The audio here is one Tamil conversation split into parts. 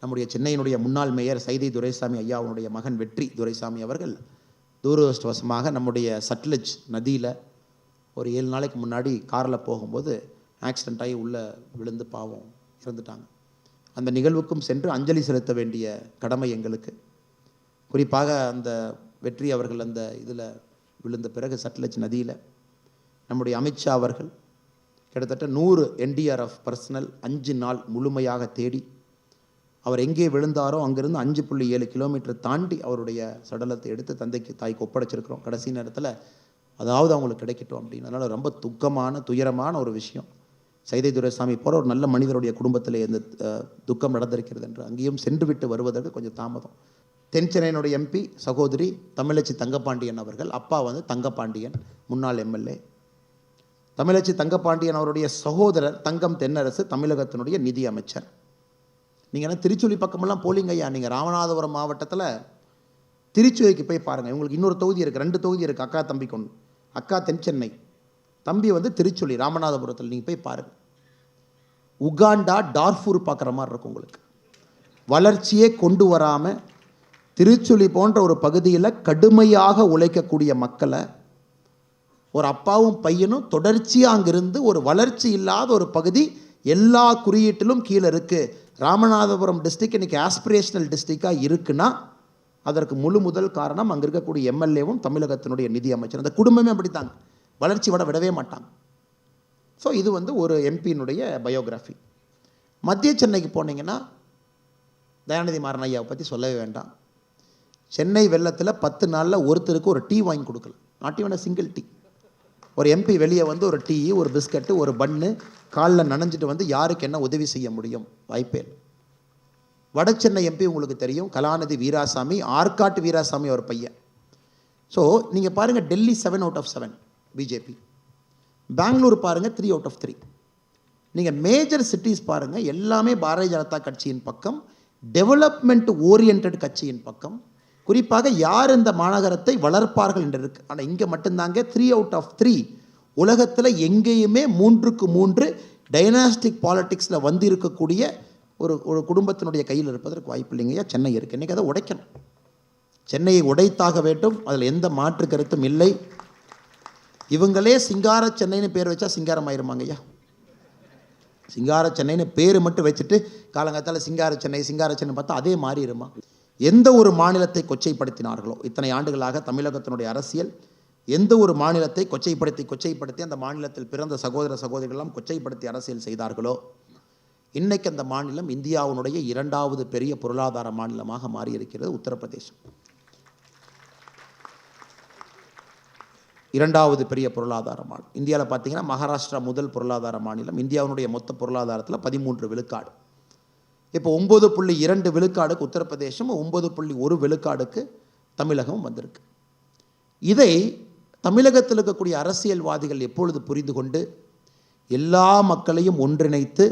நம்முடைய சென்னையினுடைய முன்னாள் மேயர் சைதை துரைசாமி ஐயாவுடைய மகன் வெற்றி துரைசாமி அவர்கள் துரதிருஷ்டவசமாக நம்முடைய சட்லஜ் நதியில் ஒரு 7 நாளைக்கு முன்னாடி காரில் போகும்போது ஆக்சிடென்ட் ஆகி உள்ளே விழுந்து பாவம் இறந்துட்டாங்க. அந்த நிகழ்வுக்கும் சென்று அஞ்சலி செலுத்த வேண்டிய கடமை எங்களுக்கு. குறிப்பாக அந்த வெற்றி அவர்கள் அந்த இதில் விழுந்த பிறகு சட்லஜ் நதியில் நம்முடைய அமித்ஷா அவர்கள் கிட்டத்தட்ட 100 NDRF பர்சனல் 5 நாள் முழுமையாக தேடி அவர் எங்கே விழுந்தாரோ அங்கிருந்து 5.7 கிலோமீட்டர் தாண்டி அவருடைய சடலத்தை எடுத்து தந்தைக்கு தாய்க்கு ஒப்படைச்சிருக்கிறோம். கடைசி நேரத்தில் அதாவது அவங்களுக்கு கிடைக்கட்டும் அப்படின்னு. அதனால் ரொம்ப துக்கமான துயரமான ஒரு விஷயம். சைதை துரைசாமி போகிற ஒரு நல்ல மனிதருடைய குடும்பத்தில் இந்த துக்கம் நடந்திருக்கிறது என்று அங்கேயும் சென்று விட்டு வருவதற்கு கொஞ்சம் தாமதம். தென் சென்னையினுடைய MP சகோதரி தமிழச்சி தங்கப்பாண்டியன் அவர்கள், அப்பா வந்து தங்கப்பாண்டியன் முன்னாள் MLA. தமிழச்சி தங்கப்பாண்டியன் அவருடைய சகோதரர் தங்கம் தென்னரசு தமிழகத்தினுடைய நிதி அமைச்சர். நீங்கள் என்ன திருச்சுழி பக்கமெல்லாம் போலிங்க ஐயா, நீங்கள் ராமநாதபுரம் மாவட்டத்தில் திருச்சுழிக்கு போய் பாருங்கள். இவங்களுக்கு இன்னொரு தொகுதி இருக்குது, 2 தொகுதி இருக்குது. அக்கா தம்பி கொண்டு, அக்கா தென் சென்னை, தம்பி வந்து திருச்சுழி ராமநாதபுரத்தில். நீங்கள் போய் பாருங்கள், உகாண்டா டார்ஃபூர் பார்க்குற மாதிரி இருக்கும் உங்களுக்கு. வளர்ச்சியே கொண்டு வராமல் திருச்சுழி போன்ற ஒரு பகுதியில் கடுமையாக உழைக்கக்கூடிய மக்களை ஒரு அப்பாவும் பையனும் தொடர்ச்சியாக அங்கிருந்து ஒரு வளர்ச்சி இல்லாத ஒரு பகுதி எல்லா குறியீட்டிலும் கீழே இருக்குது. ராமநாதபுரம் டிஸ்ட்ரிக்ட் இன்றைக்கி ஆஸ்பிரேஷனல் டிஸ்ட்ரிக்டாக இருக்குன்னா அதற்கு முதல் காரணம் அங்கே இருக்கக்கூடிய MLAவும் தமிழகத்தினுடைய நிதி அமைச்சர். அந்த குடும்பமே அப்படித்தாங்க, வளர்ச்சி விடவே மாட்டாங்க. ஸோ இது வந்து ஒரு MPயினுடைய பயோகிராஃபி. மத்திய சென்னைக்கு போனீங்கன்னா தயாநிதி மாறன் ஐயாவை பற்றி சொல்லவே வேண்டாம். சென்னை வெள்ளத்தில் 10 நாளில் ஒருத்தருக்கு ஒரு டீ வாங்கி கொடுக்கல. Not even single tea. ஒரு MP வெளியே வந்து ஒரு டீ, ஒரு பிஸ்கட்டு, ஒரு பன்னு காலில் நனைஞ்சிட்டு வந்து யாருக்கு என்ன உதவி செய்ய முடியும்? வாய்ப்பே இல்லை. வட சென்னை MP உங்களுக்கு தெரியும், கலாநிதி வீராசாமி, ஆற்காட்டு வீராசாமி அவர் பையன். ஸோ நீங்கள் பாருங்கள், Delhi 7 out of 7 BJP, Bengaluru பாருங்கள் 3 out of 3. நீங்கள் மேஜர் சிட்டிஸ் பாருங்கள், எல்லாமே பாரதிய ஜனதா கட்சியின் பக்கம், டெவலப்மெண்ட் ஓரியன்ட் கட்சியின் பக்கம். குறிப்பாக யார் இந்த மாநகரத்தை வளர்ப்பார்கள் என்று இருக்கு. ஆனால் இங்கே மட்டும்தாங்க 3 out of 3. உலகத்தில் எங்கேயுமே 3க்கு 3 டைனாஸ்டிக் பாலிட்டிக்ஸில் வந்து இருக்கக்கூடிய ஒரு குடும்பத்தினுடைய கையில் இருப்பதற்கு வாய்ப்பு இல்லைங்கய்யா. சென்னை இருக்குது. இன்றைக்கி அதை உடைக்கணும். சென்னையை உடைத்தாக வேண்டும், அதில் எந்த மாற்று கருத்தும் இல்லை. இவங்களே சிங்கார சென்னைன்னு பேர் வச்சா சிங்காரம் ஆயிருமாங்கய்யா. சிங்கார சென்னைன்னு பேர் மட்டும் வச்சுட்டு காலங்காத்தால் சிங்கார சென்னை பார்த்தா அதே மாறிடுமா? எந்த ஒரு மாநிலத்தை கொச்சைப்படுத்தினார்களோ இத்தனை ஆண்டுகளாக தமிழகத்தினுடைய அரசியல், எந்த ஒரு மாநிலத்தை கொச்சைப்படுத்தி அந்த மாநிலத்தில் பிறந்த சகோதர சகோதரிகளெல்லாம் கொச்சைப்படுத்தி அரசியல் செய்தார்களோ, இன்றைக்கு அந்த மாநிலம் இந்தியாவினுடைய 2வது பெரிய பொருளாதார மாநிலமாக மாறியிருக்கிறது உத்தரப்பிரதேசம். 2வது பெரிய பொருளாதார மாநிலம் இந்தியாவில் பார்த்தீங்கன்னா மகாராஷ்டிரா முதல் பொருளாதார மாநிலம். இந்தியாவினுடைய மொத்த பொருளாதாரத்தில் 13 விழுக்காடு. இப்போ 9.2 விழுக்காடுக்கு உத்தரப்பிரதேசம், 9.1 விழுக்காடுக்கு தமிழகம் வந்திருக்கு. இதை தமிழகத்தில் இருக்கக்கூடிய அரசியல்வாதிகள் எப்பொழுது புரிந்து கொண்டு எல்லா மக்களையும் ஒன்றிணைத்து,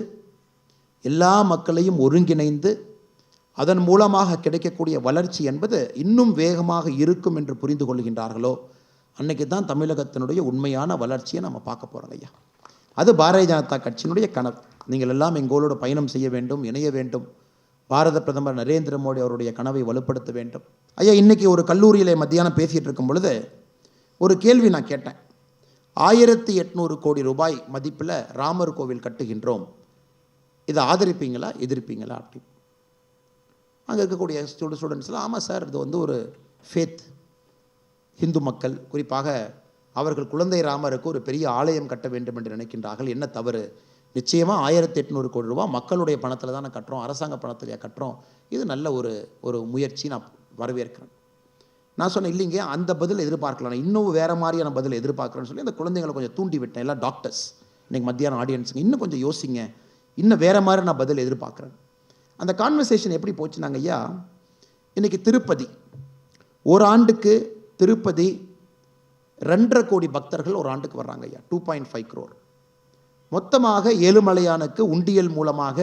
எல்லா மக்களையும் ஒருங்கிணைந்து அதன் மூலமாக கிடைக்கக்கூடிய வளர்ச்சி என்பது இன்னும் வேகமாக இருக்கும் என்று புரிந்து கொள்கின்றார்களோ, அன்றைக்கி தான் தமிழகத்தினுடைய உண்மையான வளர்ச்சியை நம்ம பார்க்க போகிறோம் ஐயா. அது பாரதிய ஜனதா கட்சியினுடைய கனவு. நீங்கள் எல்லாம் எங்களோடு பயணம் செய்ய வேண்டும், இணைய வேண்டும். பாரத பிரதமர் நரேந்திர மோடி அவருடைய கனவை வலுப்படுத்த வேண்டும். ஐயா, இன்றைக்கி ஒரு கல்லூரியில் மத்தியானம் பேசிகிட்டு இருக்கும் பொழுது ஒரு கேள்வி நான் கேட்டேன். 1800 கோடி ரூபாய் மதிப்பில் ராமர் கோவில் கட்டுகின்றோம், இதை ஆதரிப்பீங்களா எதிர்ப்பீங்களா அப்படி? அங்கே இருக்கக்கூடிய ஸ்டூடெண்ட்ஸ்லாம் ஆமாம் சார், இது வந்து ஒரு ஃபேத், ஹிந்து மக்கள் குறிப்பாக அவர்கள் குழந்தை ராமருக்கு ஒரு பெரிய ஆலயம் கட்ட வேண்டும் என்று நினைக்கின்றார்கள். என்ன தவறு? நிச்சயமாக 1800 கோடி ரூபாய் மக்களுடைய பணத்தில் தானே கட்டுறோம், அரசாங்க பணத்தில் கட்டுறோம். இது நல்ல ஒரு முயற்சி, நான் வரவேற்கிறேன். நான் சொன்னேன், இல்லைங்க அந்த பதில் எதிர்பார்க்கலாம், நான் இன்னும் வேறு மாதிரியான பதில் எதிர்பார்க்குறேன்னு சொல்லி அந்த குழந்தைங்களை கொஞ்சம் தூண்டி விட்டேன். எல்லாம் டாக்டர்ஸ், இன்றைக்கி மத்தியானம் ஆடியன்ஸுங்க இன்னும் கொஞ்சம் யோசிங்க, இன்னும் வேறு மாதிரி நான் பதில் எதிர்பார்க்குறேன். அந்த கான்வர்சேஷன் எப்படி போச்சுனாங்க ஐயா, இன்றைக்கி திருப்பதி, ஒரு ஆண்டுக்கு திருப்பதி 2.5 கோடி பக்தர்கள் ஒரு ஆண்டுக்கு வர்றாங்க ஐயா. 2.5 crore. மொத்தமாக ஏழுமலையானுக்கு உண்டியல் மூலமாக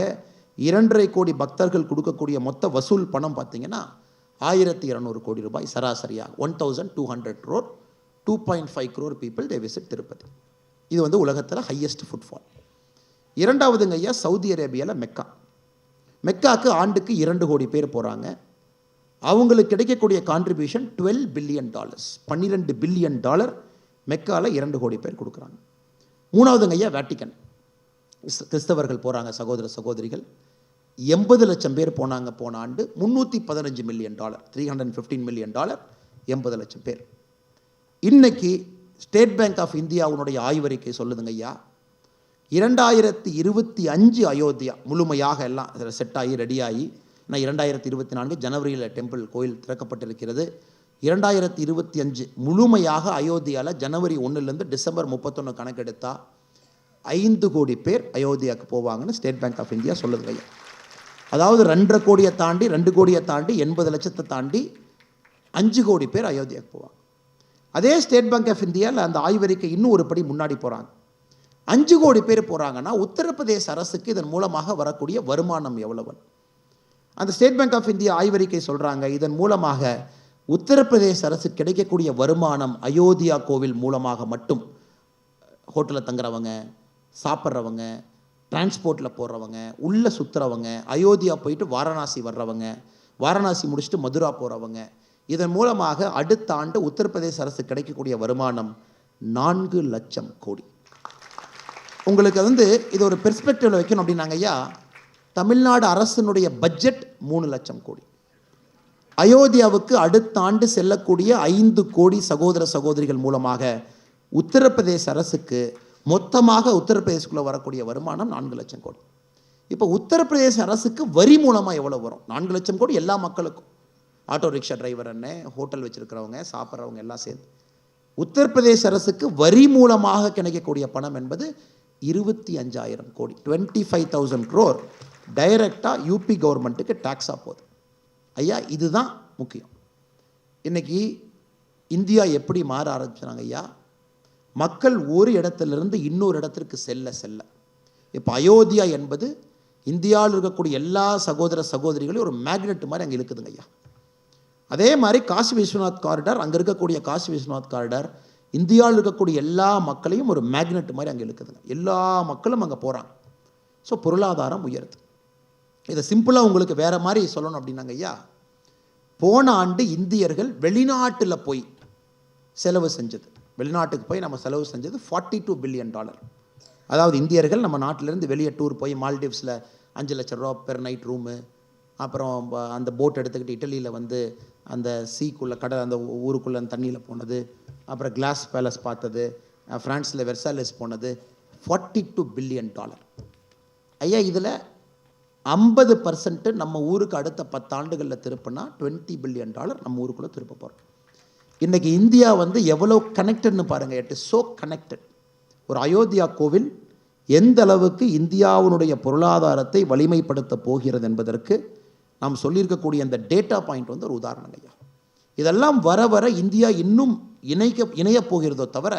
2.5 கோடி பக்தர்கள் கொடுக்கக்கூடிய மொத்த வசூல் பணம் பார்த்தீங்கன்னா 1200 கோடி ரூபாய் சராசரியாக. 1200 crore, 2.5 crore people they visit Tirupati. இது வந்து உலகத்தில் ஹையஸ்ட் ஃபுட்ஃபால். இரண்டாவதுங்க ஐயா, சவுதி அரேபியாவில் மெக்கா. மெக்காவுக்கு ஆண்டுக்கு 2 கோடி பேர் போகிறாங்க. அவங்களுக்கு கிடைக்கக்கூடிய கான்ட்ரிபியூஷன் $12 பில்லியன், $12 பில்லியன் மெக்காவில் 2 கோடி பேர் கொடுக்குறாங்க. மூணாவதுங்க ஐயா வேட்டிக்கன். கிறிஸ்தவர்கள் போகிறாங்க, சகோதர சகோதரிகள் 80 லட்சம் பேர் போனாங்க போன ஆண்டு. $315 மில்லியன், $315 மில்லியன், 80 லட்சம் பேர். இன்னைக்கு ஸ்டேட் பேங்க் ஆஃப் இந்தியாவுடைய ஆய்வறிக்கை சொல்லுதுங்க ஐயா, 2025 அயோத்தியா முழுமையாக எல்லாம் செட் ஆகி ரெடியாகி, நான் 2024 ஜனவரியில் டெம்பிள் கோயில் திறக்கப்பட்டிருக்கிறது. 2025 முழுமையாக அயோத்தியாவில் ஜனவரி 1லேருந்து டிசம்பர் 31 கணக்கெடுத்தா 5 கோடி பேர் அயோத்தியாவுக்கு போவாங்கன்னு ஸ்டேட் பேங்க் ஆஃப் இந்தியா சொல்லுதுங்க ஐயா. அதாவது 2.5 கோடியை தாண்டி 2 கோடியை தாண்டி 80 லட்சத்தை தாண்டி 5 கோடி பேர் அயோத்தியாவுக்கு போவாங்க. அதே ஸ்டேட் பேங்க் ஆஃப் இந்தியாவில் அந்த ஆய்வறிக்கை இன்னும் ஒரு படி முன்னாடி போகிறாங்க. 5 கோடி பேர் போகிறாங்கன்னா உத்தரப்பிரதேச அரசுக்கு இதன் மூலமாக வரக்கூடிய வருமானம் எவ்வளவு? அந்த ஸ்டேட் பேங்க் ஆஃப் இந்தியா ஆய்வறிக்கை சொல்கிறாங்க, இதன் மூலமாக உத்தரப்பிரதேச அரசு கிடைக்கக்கூடிய வருமானம் அயோத்தியா கோவில் மூலமாக மட்டும், ஹோட்டலில் தங்குறவங்க, சாப்பிட்றவங்க, டிரான்ஸ்போர்ட்டில் போடுறவங்க, உள்ளே சுற்றுறவங்க, அயோத்தியா போயிட்டு வாரணாசி வர்றவங்க, வாரணாசி முடிச்சுட்டு மதுரா போகிறவங்க, இதன் மூலமாக அடுத்த ஆண்டு உத்தரப்பிரதேச அரசு கிடைக்கக்கூடிய வருமானம் 4 லட்சம் கோடி. உங்களுக்கு இது ஒரு பெர்ஸ்பெக்டிவில் வைக்கணும் அப்படின்னாங்க ஐயா, தமிழ்நாடு அரசினுடைய பட்ஜெட் 3 லட்சம் கோடி. அயோத்தியாவுக்கு அடுத்த ஆண்டு செல்லக்கூடிய 5 கோடி சகோதர சகோதரிகள் மூலமாக உத்தரப்பிரதேச அரசுக்கு மொத்தமாக உத்தரப்பிரதேசக்குள்ளே வரக்கூடிய வருமானம் 4 லட்சம் கோடி. இப்போ உத்தரப்பிரதேச அரசுக்கு வரி மூலமாக எவ்வளோ வரும்? 4 லட்சம் கோடி எல்லா மக்களுக்கும், ஆட்டோ ரிக்ஷா டிரைவர் என்ன, ஹோட்டல் வச்சுருக்கிறவங்க, சாப்பிட்றவங்க எல்லாம் சேர்ந்து. உத்தரப்பிரதேச அரசுக்கு வரி மூலமாக கிடைக்கக்கூடிய பணம் என்பது 25,000 கோடி, 25,000 crore டைரக்டாக யூபி கவர்மெண்ட்டுக்கு டேக்ஸாக போகுது. ஐயா இதுதான் முக்கியம். இன்றைக்கி இந்தியா எப்படி மாற ஆரம்பிச்சாங்க ஐயா, மக்கள் ஒரு இடத்துலேருந்து இன்னொரு இடத்திற்கு செல்ல செல்ல, இப்போ அயோத்தியா என்பது இந்தியாவில் இருக்கக்கூடிய எல்லா சகோதர சகோதரிகளையும் ஒரு மேக்னெட் மாதிரி அங்கே இருக்குதுங்க ஐயா. அதே மாதிரி காசி விஸ்வநாத் காரிடார், அங்கே இருக்கக்கூடிய காசி விஸ்வநாத் காரிடார் இந்தியாவில் இருக்கக்கூடிய எல்லா மக்களையும் ஒரு மேக்னெட் மாதிரி அங்கே இருக்குதுங்க. எல்லா மக்களும் அங்கே போகிறாங்க. ஸோ பொருளாதாரம் உயருது. இதை சிம்பிளாக உங்களுக்கு வேறு மாதிரி சொல்லணும் அப்படின்னாங்க ஐயா, போன ஆண்டு இந்தியர்கள் வெளிநாட்டில் போய் செலவு செஞ்சது, வெளிநாட்டுக்கு போய் நம்ம செலவு செஞ்சது $42 பில்லியன். அதாவது இந்தியர்கள் நம்ம நாட்டிலேருந்து வெளியே டூர் போய் மால்டீவ்ஸில் 5 லட்சம் ரூபா பெர் நைட் ரூமு, அப்புறம் அந்த போட் எடுத்துக்கிட்டு இட்டலியில் அந்த சீக்குள்ளே கடல் அந்த ஊருக்குள்ளே அந்த தண்ணியில் போனது, அப்புறம் கிளாஸ் பேலஸ் பார்த்தது, ஃப்ரான்ஸில் வெர்சாலிஸ் போனது, $42 பில்லியன். ஐயா இதில் 50% நம்ம ஊருக்கு அடுத்த 10 ஆண்டுகளில் திருப்பினா $20 பில்லியன் நம்ம ஊருக்குள்ளே திருப்ப போகிறோம். இன்றைக்கி இந்தியா எவ்வளோ கனெக்டட்னு பாருங்கள். It is so connected. ஒரு அயோத்தியா கோவில் எந்த அளவுக்கு இந்தியாவினுடைய பொருளாதாரத்தை வலிமைப்படுத்த போகிறது என்பதற்கு நாம் சொல்லியிருக்கக்கூடிய அந்த டேட்டா பாயிண்ட் ஒரு உதாரணம் ஐயா. இதெல்லாம் வர வர இந்தியா இன்னும் இணைய போகிறதோ தவிர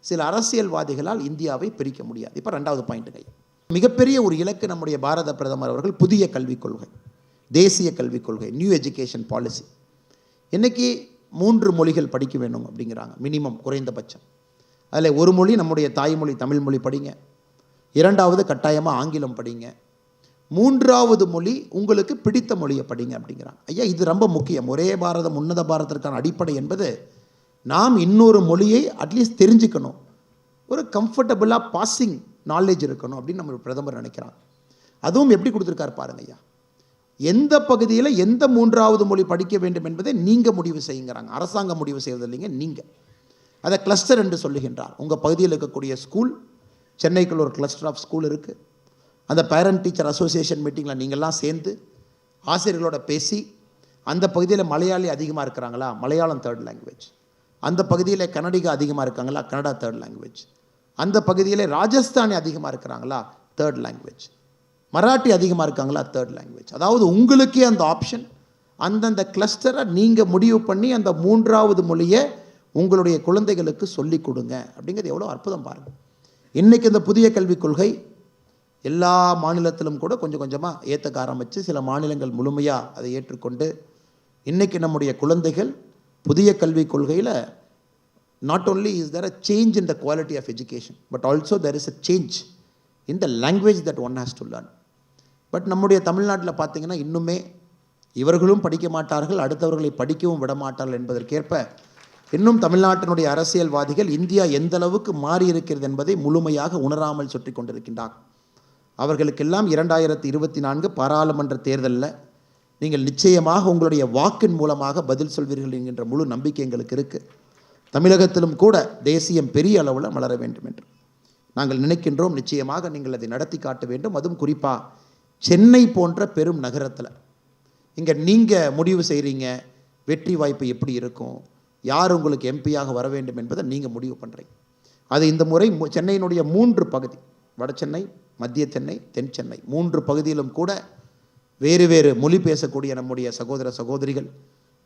சில அரசியல்வாதிகளால் இந்தியாவை பிரிக்க முடியாது. இப்போ 2வது பாயிண்ட்டுங்க ஐயா, மிகப்பெரிய ஒரு இலக்கு நம்முடைய பாரத பிரதமர் அவர்கள் புதிய கல்விக் கொள்கை, தேசிய கல்விக் கொள்கை, நியூ எஜுகேஷன் பாலிசி. இன்றைக்கி 3 மொழிகள் படிக்க வேண்டும் அப்படிங்கிறாங்க, மினிமம் குறைந்தபட்சம். அதில் ஒரு மொழி நம்முடைய தாய்மொழி தமிழ் மொழி படிங்க, 2வது கட்டாயமாக ஆங்கிலம் படிங்க, 3வது மொழி உங்களுக்கு பிடித்த மொழியை படிங்க அப்படிங்கிறாங்க. ஐயா இது ரொம்ப முக்கியம். ஒரே பாரதம் உன்னத பாரதத்திற்கான அடிப்படை என்பது நாம் இன்னொரு மொழியை அட்லீஸ்ட் தெரிஞ்சுக்கணும், ஒரு கம்ஃபர்டபுளாக பாசிங் நாலேஜ் இருக்கணும் அப்படின்னு நம்ம பிரதமர் நினைக்கிறாங்க. அதுவும் எப்படி கொடுத்துருக்காரு பாருங்க ஐயா, எந்த பகுதியில் எந்த 3வது மொழி படிக்க வேண்டும் என்பதை நீங்கள் முடிவு செய்யுங்கிறாங்க. அரசாங்கம் முடிவு செய்வது இல்லைங்க, நீங்கள். அதை கிளஸ்டர் என்று சொல்லுகின்றார். உங்கள் பகுதியில் இருக்கக்கூடிய ஸ்கூல், சென்னைக்குள்ள ஒரு கிளஸ்டர் ஆஃப் ஸ்கூல் இருக்குது, அந்த பேரண்ட் டீச்சர் அசோசியேஷன் மீட்டிங்கில் நீங்கள்லாம் சேர்ந்து ஆசிரியர்களோட பேசி, அந்த பகுதியில் மலையாளி அதிகமாக இருக்கிறாங்களா, மலையாளம் 3rd லாங்குவேஜ், அந்த பகுதியில் கன்னடிகா அதிகமாக இருக்காங்களா, கன்னடா 3rd லாங்குவேஜ், அந்த பகுதியில் ராஜஸ்தானி அதிகமாக இருக்கிறாங்களா, 3rd லாங்குவேஜ், மராட்டி அதிகமாக இருக்காங்களா, 3rd லாங்குவேஜ். அதாவது உங்களுக்கே அந்த ஆப்ஷன், அந்தந்த கிளஸ்டரை நீங்கள் முடிவு பண்ணி அந்த 3வது மொழியை உங்களுடைய குழந்தைகளுக்கு சொல்லிக் கொடுங்க அப்படிங்கிறது எவ்வளோ அற்புதம் பாருங்கள். இன்றைக்கி இந்த புதிய கல்விக் கொள்கை எல்லா மாநிலத்திலும் கூட கொஞ்சம் கொஞ்சமாக ஏற்றுக்க ஆரம்பித்து, சில மாநிலங்கள் முழுமையாக அதை ஏற்றுக்கொண்டு இன்றைக்கி நம்முடைய குழந்தைகள் புதிய கல்விக் கொள்கையில் not only is there a change in the quality of education, but also there is a change in the language that one has to learn. But நம்முடைய தமிழ்நாட்டில் பார்த்திங்கன்னா இன்னுமே இவர்களும் படிக்க மாட்டார்கள், அடுத்தவர்களை படிக்கவும் விட மாட்டார்கள் என்பதற்கேற்ப இன்னும் தமிழ்நாட்டினுடைய அரசியல்வாதிகள் இந்தியா எந்த அளவுக்கு மாறி இருக்கிறது என்பதை முழுமையாக உணராமல் சுற்றி கொண்டிருக்கின்றார். அவர்களுக்கெல்லாம் 2024 பாராளுமன்ற தேர்தலில் நீங்கள் நிச்சயமாக உங்களுடைய வாக்கின் மூலமாக பதில் சொல்வீர்கள் என்கின்ற முழு நம்பிக்கை எங்களுக்கு இருக்குது. தமிழகத்திலும் கூட தேசியம் பெரிய அளவில் வளர வேண்டும் என்று நாங்கள் நினைக்கின்றோம். நிச்சயமாக நீங்கள் அதை நடத்தி காட்ட வேண்டும். அதுவும் குறிப்பாக சென்னை போன்ற பெரும் நகரத்தில் இங்கே நீங்கள் முடிவு செய்கிறீங்க வெற்றி வாய்ப்பு எப்படி இருக்கும், யார் உங்களுக்கு எம்பியாக வர வேண்டும் என்பதை நீங்கள் முடிவு பண்ணுறீங்க. அது இந்த முறை சென்னையினுடைய 3 பகுதி, வட சென்னை, மத்திய சென்னை, தென் சென்னை 3 பகுதியிலும் கூட வேறு வேறு மொழி பேசக்கூடிய நம்முடைய சகோதர சகோதரிகள்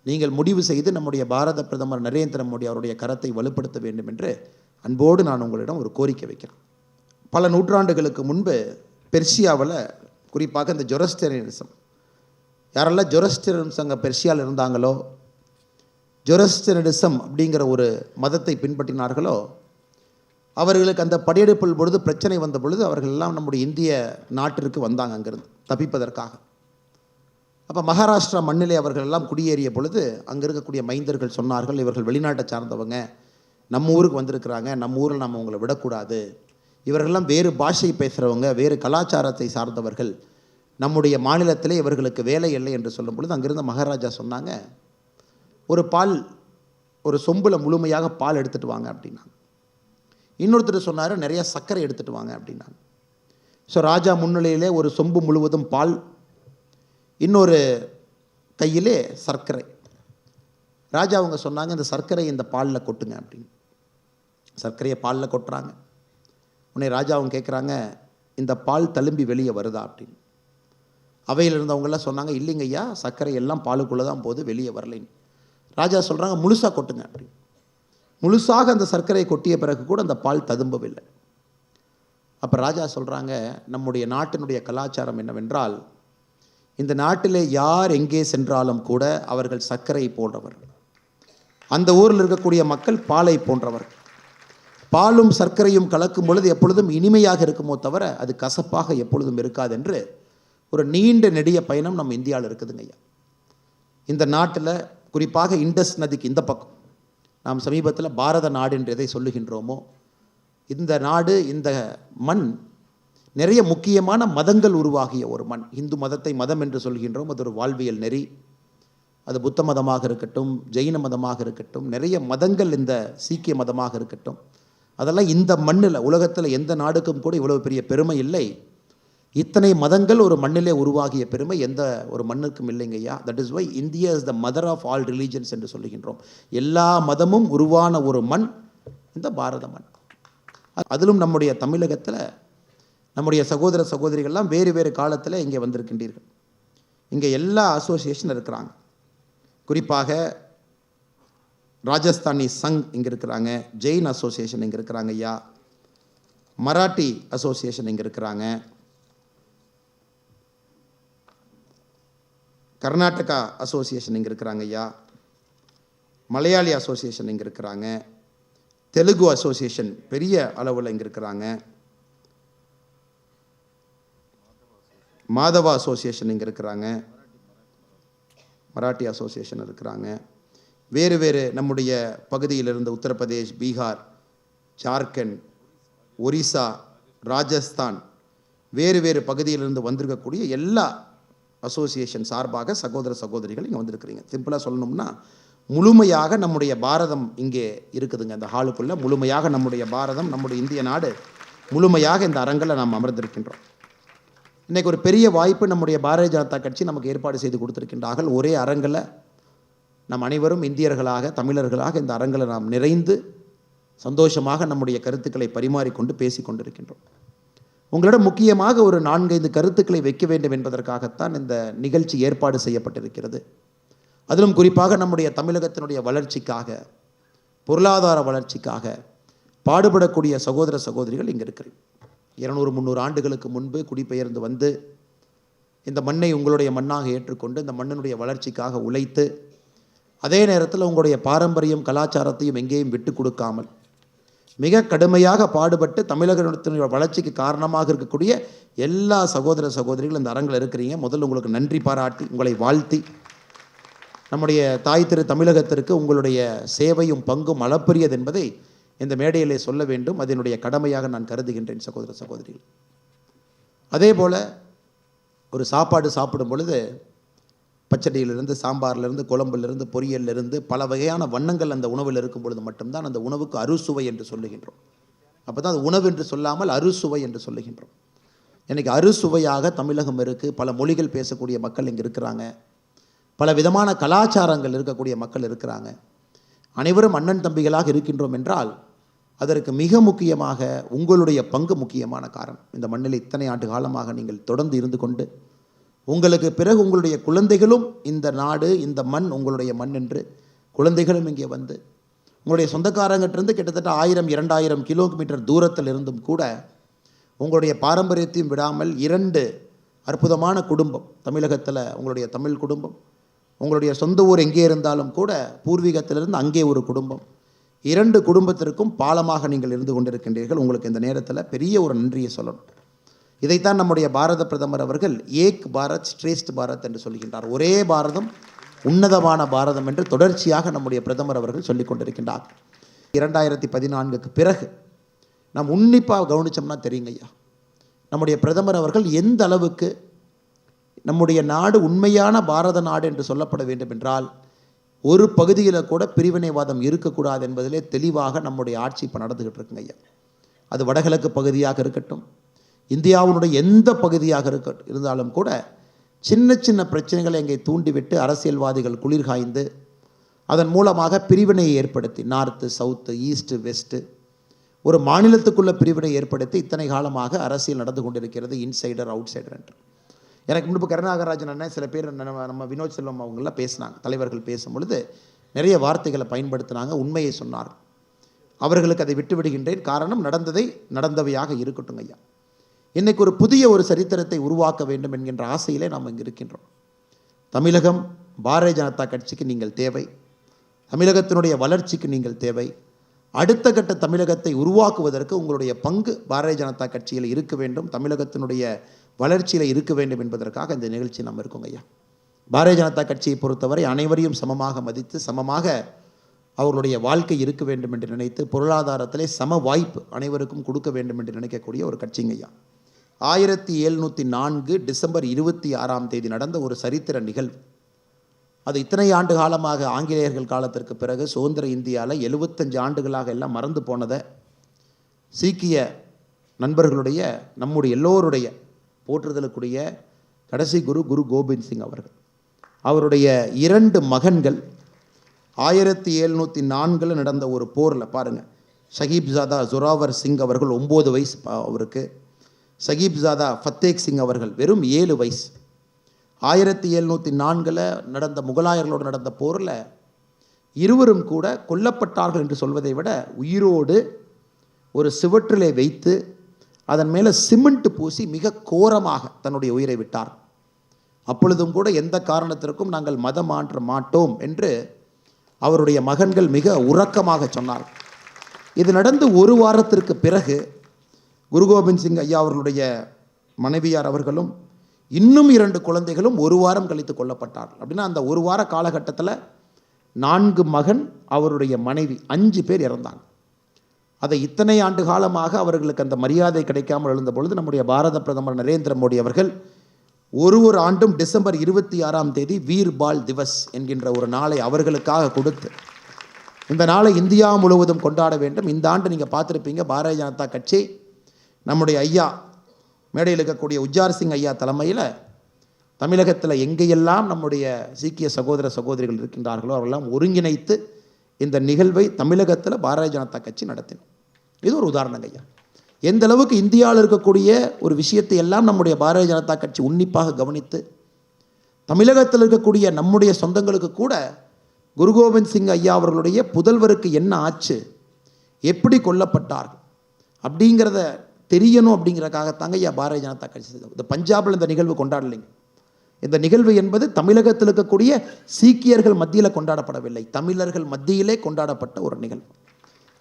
நீங்கள் முடிவு செய்து நம்முடைய பாரத பிரதமர் நரேந்திர மோடி அவருடைய கரத்தை வலுப்படுத்த வேண்டும் என்று அன்போடு நான் உங்களிடம் ஒரு கோரிக்கை வைக்கிறேன். பல நூற்றாண்டுகளுக்கு முன்பு பெர்சியாவில் குறிப்பாக இந்த ஜொரஸ்டரியனிசம், யாரெல்லாம் ஜொரஸ்டரியனிசம் அங்கே பெர்சியாவில் இருந்தாங்களோ, ஜொரஸ்டரியனிசம் அப்படிங்கிற ஒரு மதத்தை பின்பற்றினார்களோ, அவர்களுக்கு அந்த படையெடுப்பில் பொழுது பிரச்சனை வந்த பொழுது அவர்கள் எல்லாம் நம்முடைய இந்திய நாட்டிற்கு வந்தாங்க அங்கிருந்து தப்பிப்பதற்காக. அப்போ மகாராஷ்டிரா மண்ணிலே அவர்கள் எல்லாம் குடியேறிய பொழுது அங்கே இருக்கக்கூடிய மைந்தர்கள் சொன்னார்கள், இவர்கள் வெளிநாட்டை சார்ந்தவங்க, நம்ம ஊருக்கு வந்திருக்கிறாங்க, நம்ம ஊரில் நம்ம உங்களை விடக்கூடாது, இவர்களெல்லாம் வேறு பாஷை பேசுகிறவங்க, வேறு கலாச்சாரத்தை சார்ந்தவர்கள், நம்முடைய மாநிலத்திலே இவர்களுக்கு வேலை இல்லை என்று சொல்லும் பொழுது அங்கிருந்த மகாராஜா சொன்னாங்க, ஒரு சொம்பில் முழுமையாக பால் எடுத்துகிட்டு வாங்க அப்படின்னாங்க. இன்னொருத்தர் சொன்னார், நிறைய சர்க்கரை எடுத்துகிட்டு வாங்க அப்படின்னாங்க. ஸோ ராஜா முன்னிலையிலே ஒரு சொம்பு முழுவதும் பால், இன்னொரு கையிலே சர்க்கரை. ராஜா அவங்க சொன்னாங்க, இந்த சர்க்கரை இந்த பாலில் கொட்டுங்க அப்படின்னு. சர்க்கரையை பாலில் கொட்டுறாங்க. உடனே ராஜா அவங்க கேட்குறாங்க, இந்த பால் தழும்பி வெளியே வருதா அப்படின்னு. அவையில் இருந்தவங்கெல்லாம் சொன்னாங்க, இல்லைங்க ஐயா, சர்க்கரை எல்லாம் பாலுக்குள்ளே தான் போகுது, வெளியே வரலைன்னு. ராஜா சொல்கிறாங்க, முழுசாக கொட்டுங்க அப்படின்னு. முழுசாக அந்த சர்க்கரையை கொட்டிய பிறகு கூட அந்த பால் ததும்பவில்லை. அப்போ ராஜா சொல்கிறாங்க, நம்முடைய நாட்டினுடைய கலாச்சாரம் என்னவென்றால், இந்த நாட்டிலே யார் எங்கே சென்றாலும் கூட அவர்கள் சர்க்கரை போன்றவர்கள், அந்த ஊரில் இருக்கக்கூடிய மக்கள் பாலை போன்றவர்கள். பாலும் சர்க்கரையும் கலக்கும் பொழுது எப்பொழுதும் இனிமையாக இருக்குமோ தவிர அது கசப்பாக எப்பொழுதும் இருக்காது என்று ஒரு நீண்ட நெடிய பயணம் நம்ம இந்தியாவில் இருக்குதுங்க ஐயா. இந்த நாட்டில் குறிப்பாக இண்டஸ் நதிக்கு இந்த பக்கம் நாம் சமீபத்தில் பாரத நாடு என்று எதை சொல்லுகின்றோமோ, இந்த நாடு, இந்த மண் நிறைய முக்கியமான மதங்கள் உருவாகிய ஒரு மண். இந்து மதத்தை மதம் என்று சொல்கின்றோம், அது ஒரு வாழ்வியல் நெறி. அது புத்த மதமாக இருக்கட்டும், ஜெயின மதமாக இருக்கட்டும், நிறைய மதங்கள், இந்த சீக்கிய மதமாக இருக்கட்டும், அதெல்லாம் இந்த மண்ணில், உலகத்தில் எந்த நாடுக்கும் கூட இவ்வளவு பெரிய பெருமை இல்லை. இத்தனை மதங்கள் ஒரு மண்ணிலே உருவாகிய பெருமை எந்த ஒரு மண்ணுக்கும் இல்லைங்க ஐயா. That is why India is the mother of all religions என்று சொல்லுகின்றோம். எல்லா மதமும் உருவான ஒரு மண் இந்த பாரத மண். அதிலும் நம்முடைய தமிழகத்தில் நம்முடைய சகோதர சகோதரிகள்லாம் வேறு வேறு காலத்தில் இங்கே வந்திருக்கின்றீர்கள். இங்கே எல்லா அசோசியேஷன் இருக்கிறாங்க. குறிப்பாக ராஜஸ்தானி சங் இங்கே இருக்கிறாங்க, ஜெயின் அசோசியேஷன் இங்கே இருக்கிறாங்க ஐயா, மராட்டி அசோசியேஷன் இங்கே இருக்கிறாங்க, கர்நாடகா அசோசியேஷன் இங்கே இருக்கிறாங்க ஐயா, மலையாளி அசோசியேஷன் இங்கே இருக்கிறாங்க, தெலுங்கு அசோசியேஷன் பெரிய அளவில் இங்கே இருக்கிறாங்க, மாதவா அசோசியேஷன் இங்கே இருக்கிறாங்க, மராட்டி அசோசியேஷன் இருக்கிறாங்க. வேறு வேறு நம்முடைய பகுதியிலிருந்து உத்தரப்பிரதேஷ், பீகார், ஜார்க்கண்ட், ஒரிசா, ராஜஸ்தான், வேறு வேறு பகுதியிலிருந்து வந்திருக்கக்கூடிய எல்லா அசோசியேஷன் சார்பாக சகோதர சகோதரிகள் இங்கே வந்திருக்கிறீங்க. சிம்பிளாக சொல்லணும்னா முழுமையாக நம்முடைய பாரதம் இங்கே இருக்குதுங்க. இந்த ஹாலுக்குள்ளே முழுமையாக நம்முடைய பாரதம், நம்முடைய இந்திய நாடு முழுமையாக இந்த அரங்கில் நாம் அமர்ந்திருக்கின்றோம். இன்றைக்கி ஒரு பெரிய வாய்ப்பு நம்முடைய பாரதிய ஜனதா கட்சி நமக்கு ஏற்பாடு செய்து கொடுத்துருக்கின்றார்கள். ஒரே அரங்கில் நம் அனைவரும் இந்தியர்களாக, தமிழர்களாக இந்த அரங்கில் நாம் நிறைந்து சந்தோஷமாக நம்முடைய கருத்துக்களை பரிமாறிக்கொண்டு பேசி கொண்டிருக்கின்றோம். உங்களிடம் முக்கியமாக ஒரு 4-5 கருத்துக்களை வைக்க வேண்டும் என்பதற்காகத்தான் இந்த நிகழ்ச்சி ஏற்பாடு செய்யப்பட்டிருக்கிறது. அதிலும் குறிப்பாக நம்முடைய தமிழகத்தினுடைய வளர்ச்சிக்காக, பொருளாதார வளர்ச்சிக்காக பாடுபடக்கூடிய சகோதர சகோதரிகள் இங்கே இருக்கிறீங்க. 200-300 ஆண்டுகளுக்கு முன்பு குடிபெயர்ந்து வந்து இந்த மண்ணை உங்களுடைய மண்ணாக ஏற்றுக்கொண்டு இந்த மண்ணினுடைய வளர்ச்சிக்காக உழைத்து, அதே நேரத்தில் உங்களுடைய பாரம்பரியம் கலாச்சாரத்தையும் எங்கேயும் விட்டு கொடுக்காமல் மிக கடுமையாக பாடுபட்டு தமிழகத்தினுடைய வளர்ச்சிக்கு காரணமாக இருக்கக்கூடிய எல்லா சகோதர சகோதரிகளும் இந்த அரங்கில் இருக்கிறீங்க. முதல்ல உங்களுக்கு நன்றி பாராட்டி உங்களை வாழ்த்தி நம்முடைய தாய் திரு தமிழகத்திற்கு உங்களுடைய சேவையும் பங்கும் அளப்பரியது என்பதை இந்த மேடையிலே சொல்ல வேண்டும். அதனுடைய கடமையாக நான் கருதுகின்றேன் சகோதர சகோதரிகள். அதே போல் ஒரு சாப்பாடு சாப்பிடும் பொழுது பச்சடியிலிருந்து, சாம்பார்லேருந்து, குழம்புலேருந்து, பொரியல்லிருந்து பல வகையான வண்ணங்கள் அந்த உணவில் இருக்கும் பொழுது மட்டும்தான் அந்த உணவுக்கு அறுசுவை என்று சொல்லுகின்றோம். அப்போ தான் அது உணவு என்று சொல்லாமல் அறுசுவை என்று சொல்லுகின்றோம். இன்றைக்கி அறுசுவையாக தமிழகம் இருக்குது. பல மொழிகள் பேசக்கூடிய மக்கள் இங்கே இருக்கிறாங்க. பல விதமான கலாச்சாரங்கள் இருக்கக்கூடிய மக்கள் இருக்கிறாங்க. அனைவரும் அண்ணன் தம்பிகளாக இருக்கின்றோம் என்றால் அதற்கு மிக முக்கியமாக உங்களுடைய பங்கு முக்கியமான காரணம். இந்த மண்ணில் இத்தனை ஆண்டு காலமாக நீங்கள் தொடர்ந்து இருந்து கொண்டு உங்களுக்கு பிறகு உங்களுடைய குழந்தைகளும் இந்த நாடு, இந்த மண் உங்களுடைய மண் என்று குழந்தைகளும் இங்கே வந்து உங்களுடைய சொந்தக்காரங்கிட்டிருந்து கிட்டத்தட்ட 1000-2000 கிலோமீட்டர் தூரத்தில் இருந்தும் கூட உங்களுடைய பாரம்பரியத்தையும் விடாமல் 2 அற்புதமான குடும்பம் தமிழகத்தில், உங்களுடைய தமிழ் குடும்பம், உங்களுடைய சொந்த ஊர் எங்கே இருந்தாலும் கூட பூர்வீகத்திலிருந்து அங்கே ஒரு குடும்பம், 2 குடும்பத்திற்கும் பாலமாக நீங்கள் இருந்து கொண்டிருக்கின்றீர்கள். உங்களுக்கு இந்த நேரத்தில் பெரிய ஒரு நன்றியை சொல்லணும். இதைத்தான் நம்முடைய பாரத பிரதமர் அவர்கள் ஏக் பாரத் ஸ்ரேஷ்ட் பாரத் என்று சொல்கின்றார். ஒரே பாரதம் உன்னதமான பாரதம் என்று தொடர்ச்சியாக நம்முடைய பிரதமர் அவர்கள் சொல்லிக் கொண்டிருக்கின்றார். 2014க்கு பிறகு நாம் உன்னிப்பாக கவனித்தோம்னா தெரியுங்க ஐயா, நம்முடைய பிரதமர் அவர்கள் எந்த அளவுக்கு நம்முடைய நாடு உண்மையான பாரத நாடு என்று சொல்லப்பட வேண்டும் என்றால் ஒரு பகுதியில் கூட பிரிவினைவாதம் இருக்கக்கூடாது என்பதிலே தெளிவாக நம்முடைய ஆட்சி இப்போ நடந்துகிட்டு இருக்குங்க ஐயா. அது வடகிழக்கு பகுதியாக இருக்கட்டும், இந்தியாவினுடைய எந்த பகுதியாக இருந்தாலும் கூட சின்ன சின்ன பிரச்சனைகளை இங்கே தூண்டிவிட்டு அரசியல்வாதிகள் குளிர்காய்ந்து அதன் மூலமாக பிரிவினையை ஏற்படுத்தி நார்த்து, சவுத்து, ஈஸ்ட்டு, வெஸ்ட்டு ஒரு மாநிலத்துக்குள்ள பிரிவினை ஏற்படுத்தி இத்தனை காலமாக அரசியல் நடந்து கொண்டிருக்கிறது. இன்சைடர், அவுட் சைடர் என்று. எனக்கு முன்பு கருணாகராஜன் அண்ணன், சில பேர் நம்ம வினோத் செல்வம் அவங்களாம் பேசினாங்க. தலைவர்கள் பேசும் பொழுது நிறைய வார்த்தைகளை பயன்படுத்தினாங்க, உண்மையை சொன்னார். அவர்களுக்கு அதை விட்டு விடுகின்றேன். காரணம், நடந்தவையாக இருக்கட்டும் ஐயா. இன்றைக்கு ஒரு புதிய ஒரு சரித்திரத்தை உருவாக்க வேண்டும் என்கின்ற ஆசையிலே நாம் இங்கே இருக்கின்றோம். தமிழகம், பாரதிய ஜனதா கட்சிக்கு நீங்கள் தேவை. தமிழகத்தினுடைய வளர்ச்சிக்கு நீங்கள் தேவை. அடுத்த கட்ட தமிழகத்தை உருவாக்குவதற்கு உங்களுடைய பங்கு பாரதிய ஜனதா கட்சியில் இருக்க வேண்டும், தமிழகத்தினுடைய வளர்ச்சியில் இருக்க வேண்டும் என்பதற்காக இந்த நிகழ்ச்சி நம்ம இருக்கோங்க ஐயா. பாரதிய ஜனதா கட்சியை பொறுத்தவரை அனைவரையும் சமமாக மதித்து சமமாக அவர்களுடைய வாழ்க்கை இருக்க வேண்டும் என்று நினைத்து பொருளாதாரத்திலே சம வாய்ப்பு அனைவருக்கும் கொடுக்க வேண்டும் என்று நினைக்கக்கூடிய ஒரு கட்சிங்க ஐயா. 1704 டிசம்பர் 26 நடந்த ஒரு சரித்திர நிகழ்வு. அது இத்தனை ஆண்டு காலமாக ஆங்கிலேயர்கள் காலத்திற்கு பிறகு சுதந்திர இந்தியாவில் 75 ஆண்டுகளாக எல்லாம் மறந்து போனதை சீக்கிய நண்பர்களுடைய, நம்முடைய எல்லோருடைய போற்றுதலுக்குரிய கடைசி குரு கோபிந்த் சிங் அவர்கள், அவருடைய 2 மகன்கள் 1704 நடந்த ஒரு போரில் பாருங்கள், ஷஹீப்ஜாதா ஜொராவர் சிங் அவர்கள் 9 வயசு அவருக்கு, ஷஹீப்ஜாதா ஃபத்தேக் சிங் அவர்கள் வெறும் 7 வயசு. 1704 நடந்த முகலாயர்களோடு நடந்த போரில் இருவரும் கூட கொல்லப்பட்டார்கள் என்று சொல்வதை விட உயிரோடு ஒரு சுவற்றிலே வைத்து அதன் மேலே சிமெண்ட் பூசி மிக கோரமாக தன்னுடைய உயிரை விட்டார். அப்பொழுதும் கூட எந்த காரணத்திற்கும் நாங்கள் மதம் மாற்ற மாட்டோம் என்று அவருடைய மகன்கள் மிக உறக்கமாக சொன்னார். இது நடந்து ஒரு வாரத்திற்கு பிறகு குரு கோபிந்த் சிங் ஐயா அவர்களுடைய மனைவியார் அவர்களும் இன்னும் 2 குழந்தைகளும் ஒரு வாரம் கழித்து கொல்லப்பட்டார். அப்படின்னா அந்த ஒரு வார காலகட்டத்தில் 4 மகன், அவருடைய மனைவி 5 பேர் இறந்தாங்க. அதை இத்தனை ஆண்டு காலமாக அவர்களுக்கு அந்த மரியாதை கிடைக்காமல் எழுந்த பொழுது நம்முடைய பாரத பிரதமர் நரேந்திர மோடி அவர்கள் ஒரு ஆண்டும் டிசம்பர் 26 வீர் பால் திவஸ் என்கின்ற ஒரு நாளை அவர்களுக்காக கொடுத்து இந்த நாளை இந்தியா முழுவதும் கொண்டாட வேண்டும். இந்த ஆண்டு நீங்கள் பார்த்துருப்பீங்க, பாரதிய ஜனதா கட்சி நம்முடைய ஐயா மேடையில் இருக்கக்கூடிய உஜ்ஜார் சிங் ஐயா தலைமையில் தமிழகத்தில் எங்கேயெல்லாம் நம்முடைய சீக்கிய சகோதர சகோதரிகள் இருக்கின்றார்களோ அவரெல்லாம் ஒருங்கிணைத்து இந்த நிகழ்வை தமிழகத்தில் பாரதிய ஜனதா கட்சி நடத்தினோம். இது ஒரு உதாரணங்க ஐயா. எந்த அளவுக்கு இந்தியாவில் இருக்கக்கூடிய ஒரு விஷயத்தை எல்லாம் நம்முடைய பாரதிய ஜனதா கட்சி உன்னிப்பாக கவனித்து தமிழகத்தில் இருக்கக்கூடிய நம்முடைய சொந்தங்களுக்கு கூட குரு கோபிந்த் சிங் ஐயா அவர்களுடைய புதல்வருக்கு என்ன ஆச்சு, எப்படி கொல்லப்பட்டார் அப்படிங்கிறத தெரியணும் அப்படிங்கிறக்காகத்தாங்க ஐயா பாரதிய ஜனதா கட்சி. இந்த பஞ்சாபில் இந்த நிகழ்வு கொண்டாடலைங்க. இந்த நிகழ்வு என்பது தமிழகத்தில் இருக்கக்கூடிய சீக்கியர்கள் மத்தியில் கொண்டாடப்படவில்லை, தமிழர்கள் மத்தியிலே கொண்டாடப்பட்ட ஒரு நிகழ்வு.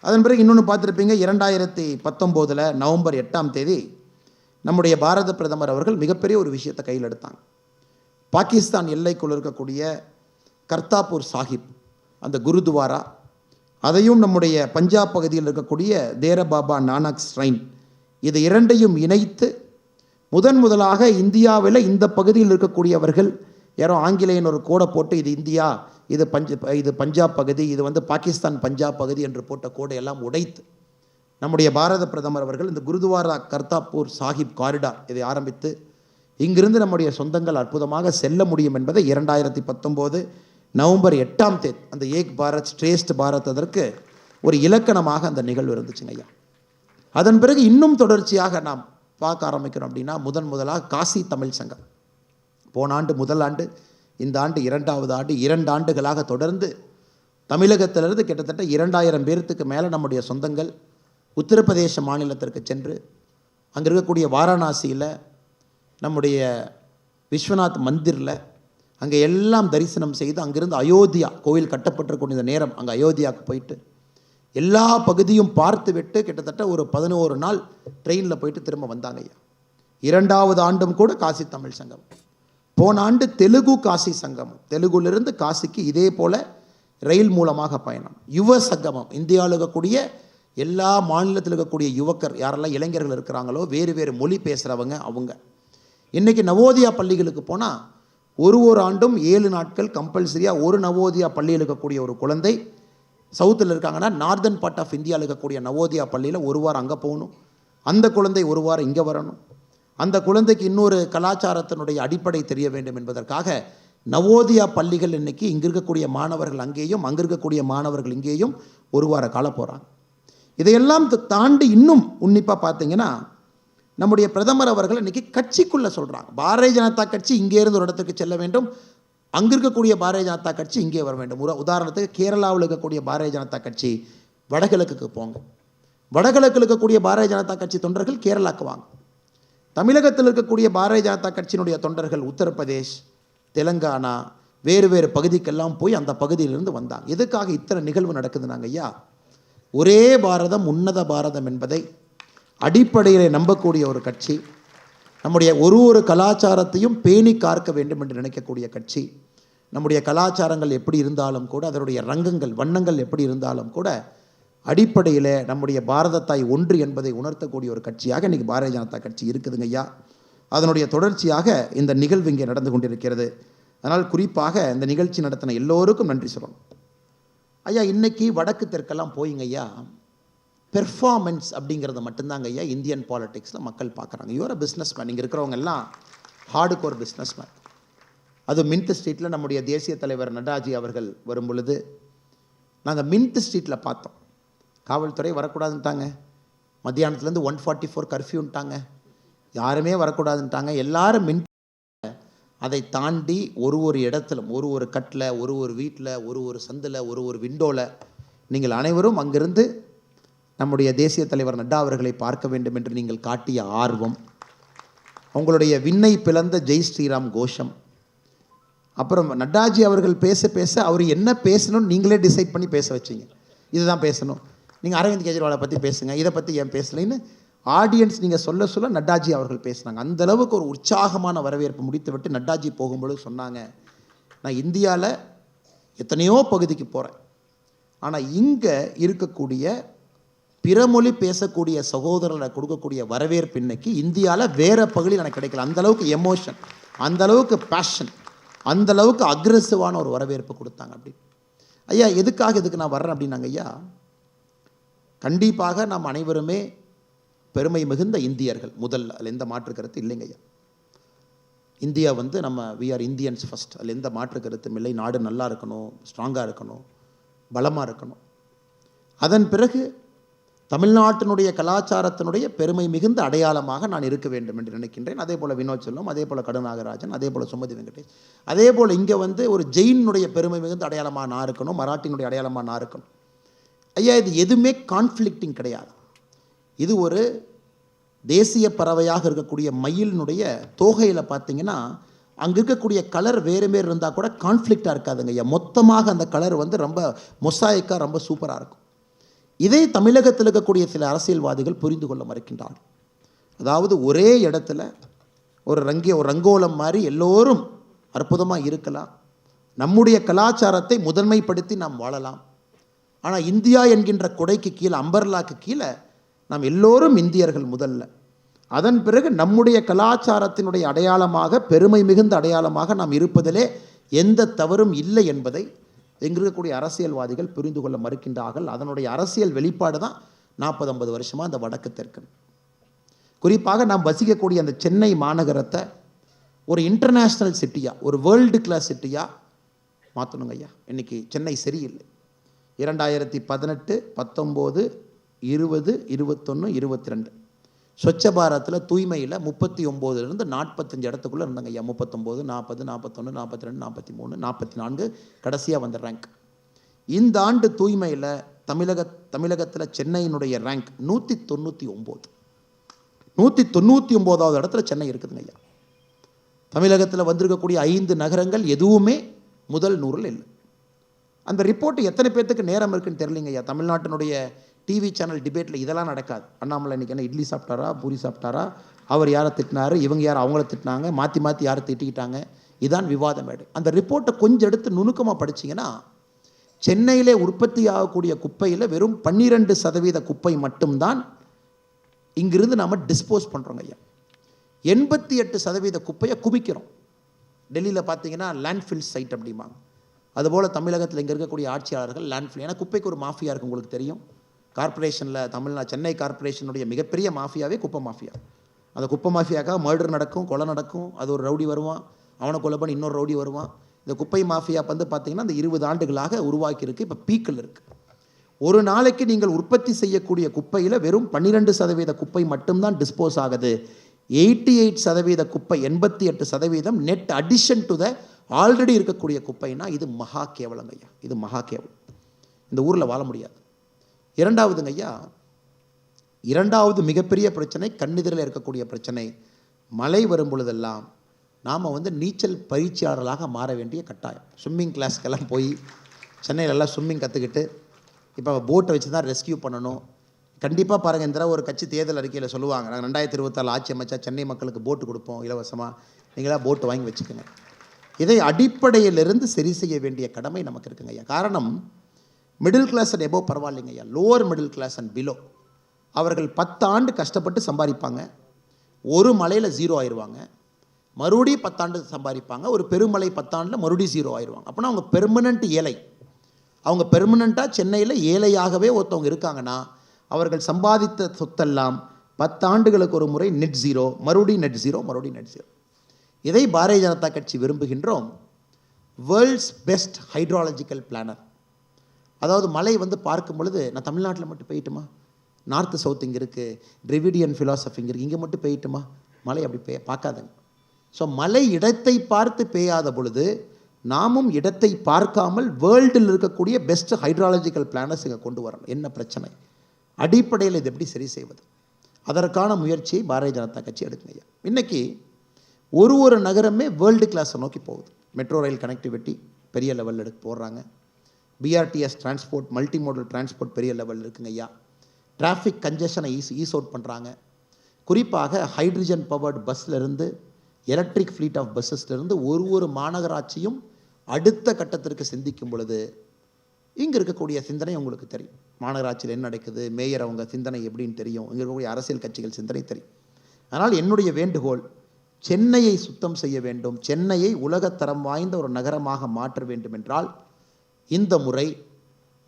அதன் பிறகு இன்னொன்று பார்த்துருப்பீங்க, 2019 நவம்பர் 8ஆம் தேதி நம்முடைய பாரத பிரதமர் அவர்கள் மிகப்பெரிய ஒரு விஷயத்தை கையில் எடுத்தாங்க. பாகிஸ்தான் எல்லைக்குள் இருக்கக்கூடிய கர்த்தாப்பூர் சாஹிப் அந்த குருதுவாரா, அதையும் நம்முடைய பஞ்சாப் பகுதியில் இருக்கக்கூடிய தேர பாபா நானக் ஸ்ரைன், இது இரண்டையும் இணைத்து முதலாக இந்தியாவில் இந்த பகுதியில் இருக்கக்கூடியவர்கள் யாரோ ஆங்கிலேயன் ஒரு கோடை போட்டு இது இந்தியா, இது பஞ்சாப் பகுதி, இது வந்து பாகிஸ்தான் பஞ்சாப் பகுதி என்று போட்ட கோடை எல்லாம் உடைத்து நம்முடைய பாரத பிரதமர் அவர்கள் இந்த குருதுவாரா கர்த்தாப்பூர் சாஹிப் காரிடார் இதை ஆரம்பித்து இங்கிருந்து நம்முடைய சொந்தங்கள் அற்புதமாக செல்ல முடியும் என்பதை 2019 நவம்பர் 8ஆம் தேதி அந்த ஏக் பாரத் ஸ்ரேஷ்ட பாரத் அதற்கு ஒரு இலக்கணமாக அந்த நிகழ்வு இருந்துச்சுங்க ஐயா. அதன் பிறகு இன்னும் தொடர்ச்சியாக நாம் பார்க்க ஆரம்பிக்கிறோம் அப்படின்னா, முதலாக காசி தமிழ் சங்கம் போன ஆண்டு முதல் ஆண்டு, இந்த ஆண்டு 2வது ஆண்டு, 2 ஆண்டுகளாக தொடர்ந்து தமிழகத்திலிருந்து கிட்டத்தட்ட 2000 பேர்த்துக்கு மேலே நம்முடைய சொந்தங்கள் உத்தரப்பிரதேச மாநிலத்திற்கு சென்று அங்கே இருக்கக்கூடிய வாரணாசியில் நம்முடைய விஸ்வநாத் மந்திரில் அங்கே எல்லாம் தரிசனம் செய்து அங்கிருந்து அயோத்தியா கோவில் கட்டப்பட்டிருக்கூடிய இந்த நேரம் அங்கே அயோத்தியாவுக்கு போயிட்டு எல்லா பகுதியும் பார்த்து விட்டு கிட்டத்தட்ட ஒரு 11 நாள் ட்ரெயினில் போயிட்டு திரும்ப வந்தாங்க ஐயா. 2வது ஆண்டும் கூட காசி தமிழ் சங்கம், போன ஆண்டு தெலுங்கு காசி சங்கம், தெலுங்குலேருந்து காசிக்கு இதே போல் ரயில் மூலமாக பயணம். யுவ சங்கமம், இந்தியாவில் இருக்கக்கூடிய எல்லா மாநிலத்தில் இருக்கக்கூடிய யுவக்கர் யாரெல்லாம் இளைஞர்கள் இருக்கிறாங்களோ, வேறு மொழி பேசுகிறவங்க, அவங்க இன்றைக்கி நவோதியா பள்ளிகளுக்கு போனால் ஒரு ஆண்டும் 7 நாட்கள் கம்பல்சரியாக ஒரு நவோதியா பள்ளியில் இருக்கக்கூடிய ஒரு குழந்தை சவுத்தில் இருக்காங்கன்னா நார்தன் பார்ட் ஆஃப் இந்தியாவில் இருக்கக்கூடிய நவோதியா பள்ளியில் ஒரு வாரம் அங்கே போகணும், அந்த குழந்தை ஒரு வாரம் இங்கே வரணும், அந்த குழந்தைக்கு இன்னொரு கலாச்சாரத்தினுடைய அடிப்படை தெரிய வேண்டும் என்பதற்காக நவோதியா பள்ளிகள் இன்றைக்கி இங்கே இருக்கக்கூடிய மாணவர்கள் அங்கேயும் அங்கே இருக்கக்கூடிய மாணவர்கள் இங்கேயும் ஒரு வார காலம் போகிறாங்க. இதையெல்லாம் தாண்டி இன்னும் உன்னிப்பாக பார்த்தீங்கன்னா நம்முடைய பிரதமர் அவர்கள் இன்றைக்கி கட்சிக்குள்ளே சொல்கிறாங்க, பாரதிய ஜனதா கட்சி இங்கே இருந்து ஒரு இடத்துக்கு செல்ல வேண்டும், அங்கே இருக்கக்கூடிய பாரதிய ஜனதா கட்சி இங்கே வர வேண்டும். உதாரணத்துக்கு கேரளாவில் இருக்கக்கூடிய பாரதிய ஜனதா கட்சி வடகிழக்குக்கு போங்க, வடகிழக்கில் இருக்கக்கூடிய பாரதிய ஜனதா கட்சி தொண்டர்கள் கேரளாவுக்கு வாங்க, தமிழகத்தில் இருக்கக்கூடிய பாரதிய ஜனதா கட்சியினுடைய தொண்டர்கள் உத்தரப்பிரதேஷ், தெலுங்கானா, வேறு பகுதிக்கெல்லாம் போய் அந்த பகுதியிலிருந்து வந்தாங்க. எதுக்காக இத்தனை நிகழ்வு நடக்குதுனாங்க ஐயா? ஒரே பாரதம் உன்னத பாரதம் என்பதை அடிப்படையில் நம்பக்கூடிய ஒரு கட்சி, நம்முடைய ஒரு கலாச்சாரத்தையும் பேணி காக்க வேண்டும் என்று நினைக்கக்கூடிய கட்சி, நம்முடைய கலாச்சாரங்கள் எப்படி இருந்தாலும் கூட, அதனுடைய ரங்கங்கள் வண்ணங்கள் எப்படி இருந்தாலும் கூட அடிப்படையில் நம்முடைய பாரத தாய் ஒன்று என்பதை உணர்த்தக்கூடிய ஒரு கட்சியாக இன்றைக்கி பாரதிய ஜனதா கட்சி இருக்குதுங்க ஐயா. அதனுடைய தொடர்ச்சியாக இந்த நிகழ்வு இங்கே நடந்து கொண்டிருக்கிறது. அதனால் குறிப்பாக இந்த நிகழ்ச்சி நடத்தின எல்லோருக்கும் நன்றி சொல்லணும் ஐயா. இன்றைக்கி வடக்கு தெற்கெல்லாம் போயிங்க ஐயா, பெர்ஃபார்மன்ஸ் அப்படிங்கிறத மட்டும்தாங்க ஐயா இந்தியன் பாலிடிக்ஸில் மக்கள் பார்க்குறாங்க. யூஆர் அ பிஸ்னஸ் மேன், இங்கே இருக்கிறவங்க எல்லாம் ஹார்டு கோர் பிஸ்னஸ் மேன். அது மின்ட் ஸ்ட்ரீட்டில் நம்முடைய தேசிய தலைவர் நட்டாஜி அவர்கள் வரும் பொழுது நாங்கள் மின்ட் ஸ்ட்ரீட்டில் பார்த்தோம். காவல்துறை வரக்கூடாதுன்ட்டாங்க, மத்தியானத்துலேருந்து 144 கர்ஃப்யூன்ட்டாங்க, யாருமே வரக்கூடாதுன்ட்டாங்க. எல்லாரும் மின்ட் அதை தாண்டி ஒரு இடத்திலும் ஒரு கட்டில், ஒரு வீட்டில், ஒரு சந்தில், ஒரு விண்டோவில் நீங்கள் அனைவரும் அங்கிருந்து நம்முடைய தேசிய தலைவர் நட்டா அவர்களை பார்க்க வேண்டும் என்று நீங்கள் காட்டிய ஆர்வம், அவங்களுடைய விண்ணை பிளந்த ஜெய் ஸ்ரீராம் கோஷம், அப்புறம் நட்டாஜி அவர்கள் பேச அவர் என்ன பேசணும்னு நீங்களே டிசைட் பண்ணி பேச வச்சிங்க. இதுதான் பேசணும், நீங்கள் அரவிந்த் கெஜ்ரிவாலை பற்றி பேசுங்க, இதை பற்றி ஏன் பேசலைன்னு ஆடியன்ஸ் நீங்கள் சொல்ல நட்டாஜி அவர்கள் பேசினாங்க. அந்த அளவுக்கு ஒரு உற்சாகமான வரவேற்பு முடித்து விட்டு நட்டாஜி போகும்பொழுது சொன்னாங்க, நான் இந்தியாவில் எத்தனையோ பகுதிக்கு போகிறேன், ஆனால் இங்கே இருக்கக்கூடிய பிறமொழி பேசக்கூடிய சகோதரர்களை கொடுக்கக்கூடிய வரவேற்பு இன்னைக்கு இந்தியாவில் வேறு பகுதியில் எனக்கு கிடைக்கல. அந்தளவுக்கு எமோஷன், அந்தளவுக்கு பேஷன், அந்தளவுக்கு அக்ரெசிவான ஒரு வரவேற்பு கொடுத்தாங்க. அப்படி ஐயா இதுக்கு நான் வர்றேன் அப்படின்னாங்க ஐயா, கண்டிப்பாக நாம் அனைவருமே பெருமை மிகுந்த இந்தியர்கள், முதல்ல அதில் எந்த மாற்று கருத்து இல்லைங்க ஐயா. இந்தியா வந்து நம்ம வி ஆர் இந்தியன்ஸ் ஃபஸ்ட், அதில் எந்த மாற்று கருத்தும் இல்லை. நாடு நல்லா இருக்கணும், ஸ்ட்ராங்காக இருக்கணும், பலமாக இருக்கணும். அதன் பிறகு தமிழ்நாட்டினுடைய கலாச்சாரத்தினுடைய பெருமை மிகுந்த அடையாளமாக நான் இருக்க வேண்டும் என்று நினைக்கின்றேன். அதே போல் வினோத் செல்வம், அதே போல் கருநாகராஜன், அதே போல் சுமதி வெங்கடேஷ், அதே போல் இங்கே வந்து ஒரு ஜெயினுடைய பெருமை மிகுந்த அடையாளமாக நான் இருக்கணும், மராட்டினுடைய அடையாளமாக நான் இருக்கணும். ஐயா இது எதுவுமே கான்ஃப்ளிக்டிங் கிடையாது. இது ஒரு தேசிய பறவையாக இருக்கக்கூடிய மயிலினுடைய தோகையில் பார்த்தீங்கன்னா அங்கே இருக்கக்கூடிய கலர் வேறு இருந்தால் கூட கான்ஃப்ளிக்டாக இருக்காதுங்க ஐயா. மொத்தமாக அந்த கலர் வந்து ரொம்ப மொசாயிக்காக ரொம்ப சூப்பராக இருக்கும். இதை தமிழகத்தில் இருக்கக்கூடிய சில அரசியல்வாதிகள் புரிந்து கொள்ள மறுக்கின்றார்கள். அதாவது ஒரே இடத்துல ஒரு ரங்கோலம் மாதிரி எல்லோரும் அற்புதமாக இருக்கலாம், நம்முடைய கலாச்சாரத்தை முதன்மைப்படுத்தி நாம் வாழலாம். ஆனால் இந்தியா என்கின்ற கொடைக்கு கீழே, அம்பர்லாக்கு கீழே நாம் எல்லோரும் இந்தியர்கள் முதல்ல, அதன் பிறகு நம்முடைய கலாச்சாரத்தினுடைய அடையாளமாக, பெருமை மிகுந்த அடையாளமாக நாம் இருப்பதிலே எந்த தவறும் இல்லை என்பதை இங்கே இருக்கக்கூடிய அரசியல்வாதிகள் புரிந்து கொள்ள மறுக்கின்றார்கள். அதனுடைய அரசியல் வெளிப்பாடு தான் 40-50 வருஷமாக இந்த வடக்கு தெற்கு. குறிப்பாக நாம் வசிக்கக்கூடிய அந்த சென்னை மாநகரத்தை ஒரு இன்டர்நேஷ்னல் சிட்டியாக, ஒரு வேர்ல்டு கிளாஸ் சிட்டியாக மாற்றணுங்க ஐயா. இன்றைக்கி சென்னை சரியில்லை. 2018, 19, 20, 21, 22 ஸ்வச்ச பாரத்தில் தூய்மையில் 39லேருந்து 45 இடத்துக்குள்ளே இருந்தாங்க ஐயா. 39, 40, 41, 42, 43, 44 கடைசியாக வந்த ரேங்க். இந்த ஆண்டு தூய்மையில் தமிழகத்தில் சென்னையினுடைய ரேங்க் 199. 199வது இடத்துல சென்னை இருக்குதுங்க ஐயா. தமிழகத்தில் வந்திருக்கக்கூடிய 5 நகரங்கள் எதுவுமே முதல் 100 இல்லை. அந்த ரிப்போர்ட்டு எத்தனை பேர்த்துக்கு நேரம் இருக்குன்னு தெரியலிங்க ஐயா. தமிழ்நாட்டினுடைய டிவி சேனல் டிபேட்டில் இதெல்லாம் நடக்காது. அண்ணாமலை இன்றைக்கி என்ன இட்லி சாப்பிட்டாரா, பூரி சாப்பிட்டாரா, அவர் யாரை திட்டினாரு, இவங்க யார் அவங்கள திட்டினாங்க, மாற்றி மாற்றி யாரை திட்டிக்கிட்டாங்க, இதான் விவாத மேடு. அந்த ரிப்போர்ட்டை கொஞ்சம் எடுத்து நுணுக்கமாக படிச்சிங்கன்னா, சென்னையிலே உற்பத்தி ஆகக்கூடிய குப்பையில் வெறும் 12% குப்பை மட்டும்தான் இங்கிருந்து நாம் டிஸ்போஸ் பண்ணுறோங்க ஐயா. 88% குப்பையை குவிக்கிறோம். டெல்லியில் பார்த்தீங்கன்னா லேண்ட்ஃபில் சைட் அப்படிம்பாங்க. அதுபோல் தமிழகத்தில் இங்கே இருக்கக்கூடிய ஆட்சியாளர்கள் லேண்ட்ஃபில், ஏன்னா குப்பைக்கு ஒரு மாஃபியா இருக்குது, உங்களுக்கு தெரியும். கார்ப்பரேஷனில் சென்னை கார்ப்பரேஷனுடைய மிகப்பெரிய மாஃபியாவே குப்பை மாஃபியா. அந்த குப்பை மாஃபியாக்காக மர்டர் நடக்கும், கொலை நடக்கும், அது ஒரு ரவுடி வருவான், அவனை கொலை பண்ணி இன்னொரு ரவுடி வருவான். இந்த குப்பை மாஃபியா வந்து பார்த்திங்கன்னா அந்த 20 ஆண்டுகளாக உருவாக்கியிருக்கு. இப்போ பீக்கில் இருக்குது. ஒரு நாளைக்கு நீங்கள் உற்பத்தி செய்யக்கூடிய குப்பையில் வெறும் 12% குப்பை மட்டும்தான் டிஸ்போஸ் ஆகுது. 88% குப்பை, 88% net addition to the already இருக்கக்கூடிய குப்பைனா இது மகா கேவலங்க ஐயா. இது மகா கேவலம். இந்த ஊரில் வாழ முடியாது. இரண்டாவதுங்க ஐயா, இரண்டாவது மிகப்பெரிய பிரச்சனை, கண்ணெதிரில் இருக்கக்கூடிய பிரச்சனை, மழை வரும் பொழுதெல்லாம் நாம் வந்து நீச்சல் பயிற்சியாளர்களாக மாற வேண்டிய கட்டாயம். ஸ்விம்மிங் கிளாஸ்க்கெல்லாம் போய் சென்னையிலெல்லாம் ஸ்விம்மிங் கற்றுக்கிட்டு இப்போ போட்டை வச்சு தான் ரெஸ்கியூ பண்ணணும். கண்டிப்பாக பாருங்கள், இந்த தடவை ஒரு கட்சி தேர்தல் அறிக்கையில் சொல்லுவாங்க, நாங்கள் 2024 ஆட்சி அமைச்சா சென்னை மக்களுக்கு போட்டு கொடுப்போம் இலவசமாக, நீங்களாக போட்டு வாங்கி வச்சுக்கோங்க. இதை அடிப்படையிலிருந்து சரி செய்ய வேண்டிய கடமை நமக்கு இருக்குங்க ஐயா. காரணம், மிடில் கிளாஸ் அண்ட் எபோவ் பரவாயில்லைங்க ஐயா, lower middle class and below அவர்கள் 10 ஆண்டு கஷ்டப்பட்டு சம்பாதிப்பாங்க, ஒரு மலையில் 0 ஆயிடுவாங்க, மறுபடியும் 10 ஆண்டு சம்பாதிப்பாங்க, ஒரு பெருமலை 10 ஆண்டில் மறுபடியும் 0 ஆயிடுவாங்க. அப்படின்னா அவங்க பெர்மனண்ட் ஏழை. அவங்க பெர்மனண்ட்டாக சென்னையில் ஏழையாகவே ஒருத்தவங்க இருக்காங்கன்னா, அவர்கள் சம்பாதித்த சொத்தெல்லாம் 10 ஆண்டுகளுக்கு ஒரு முறை நெட் 0, மறுபடியும் நெட் 0, மறுபடியும் நெட் 0. இதை பாரதிய ஜனதா கட்சி விரும்புகின்றோம். வேர்ல்ட்ஸ் பெஸ்ட் ஹைட்ராலஜிக்கல் பிளானர், அதாவது மலை வந்து பார்க்கும் பொழுது, நான் தமிழ்நாட்டில் மட்டும் போயிட்டுமா, நார்த்து சவுத் இங்கே இருக்குது, டிரிவிடியன் ஃபிலாசபி இங்கே இருக்குது, இங்கே மட்டும் போயிட்டுமா, மலை அப்படி பார்க்காதுங்க. ஸோ மலை இடத்தை பார்த்து பெய்யாத பொழுது நாமும் இடத்தை பார்க்காமல் வேர்ல்டில் இருக்கக்கூடிய பெஸ்ட் ஹைட்ராலஜிக்கல் பிளானர்ஸ் இங்கே கொண்டு வரணும். என்ன பிரச்சனை, அடிப்படையில் இது எப்படி சரி செய்வது, அதற்கான முயற்சியை பாரதிய ஜனதா கட்சி எடுக்குங்க. இன்றைக்கி ஒரு நகரமே வேர்ல்டு கிளாஸை நோக்கி போகுது. மெட்ரோ ரயில் கனெக்டிவிட்டி பெரிய லெவலில் எடுத்து போடுறாங்க. BRTS transport, multi modal transport பெரிய லெவலில் இருக்குங்க ஐயா. டிராஃபிக் கன்ஜெஷனை ஈஸ் அவுட் பண்ணுறாங்க. குறிப்பாக ஹைட்ரஜன் பவர்டு பஸ்ஸிலிருந்து, எலக்ட்ரிக் ஃப்ளீட் ஆஃப் பஸ்ஸஸ்லேருந்து ஒரு மாநகராட்சியும் அடுத்த கட்டத்திற்கு சிந்திக்கும் பொழுது இங்கே இருக்கக்கூடிய சிந்தனை உங்களுக்கு தெரியும். மாநகராட்சியில் என்ன நடக்குது, மேயர் அவங்க சிந்தனை எப்படின்னு தெரியும், இங்கே இருக்கக்கூடிய அரசியல் கட்சிகள் சிந்தனை தெரியும். அதனால் என்னுடைய வேண்டுகோள், சென்னையை சுத்தம் செய்ய வேண்டும், சென்னையை உலகத்தரம் வாய்ந்த ஒரு நகரமாக மாற்ற வேண்டும் என்றால் இந்த முறை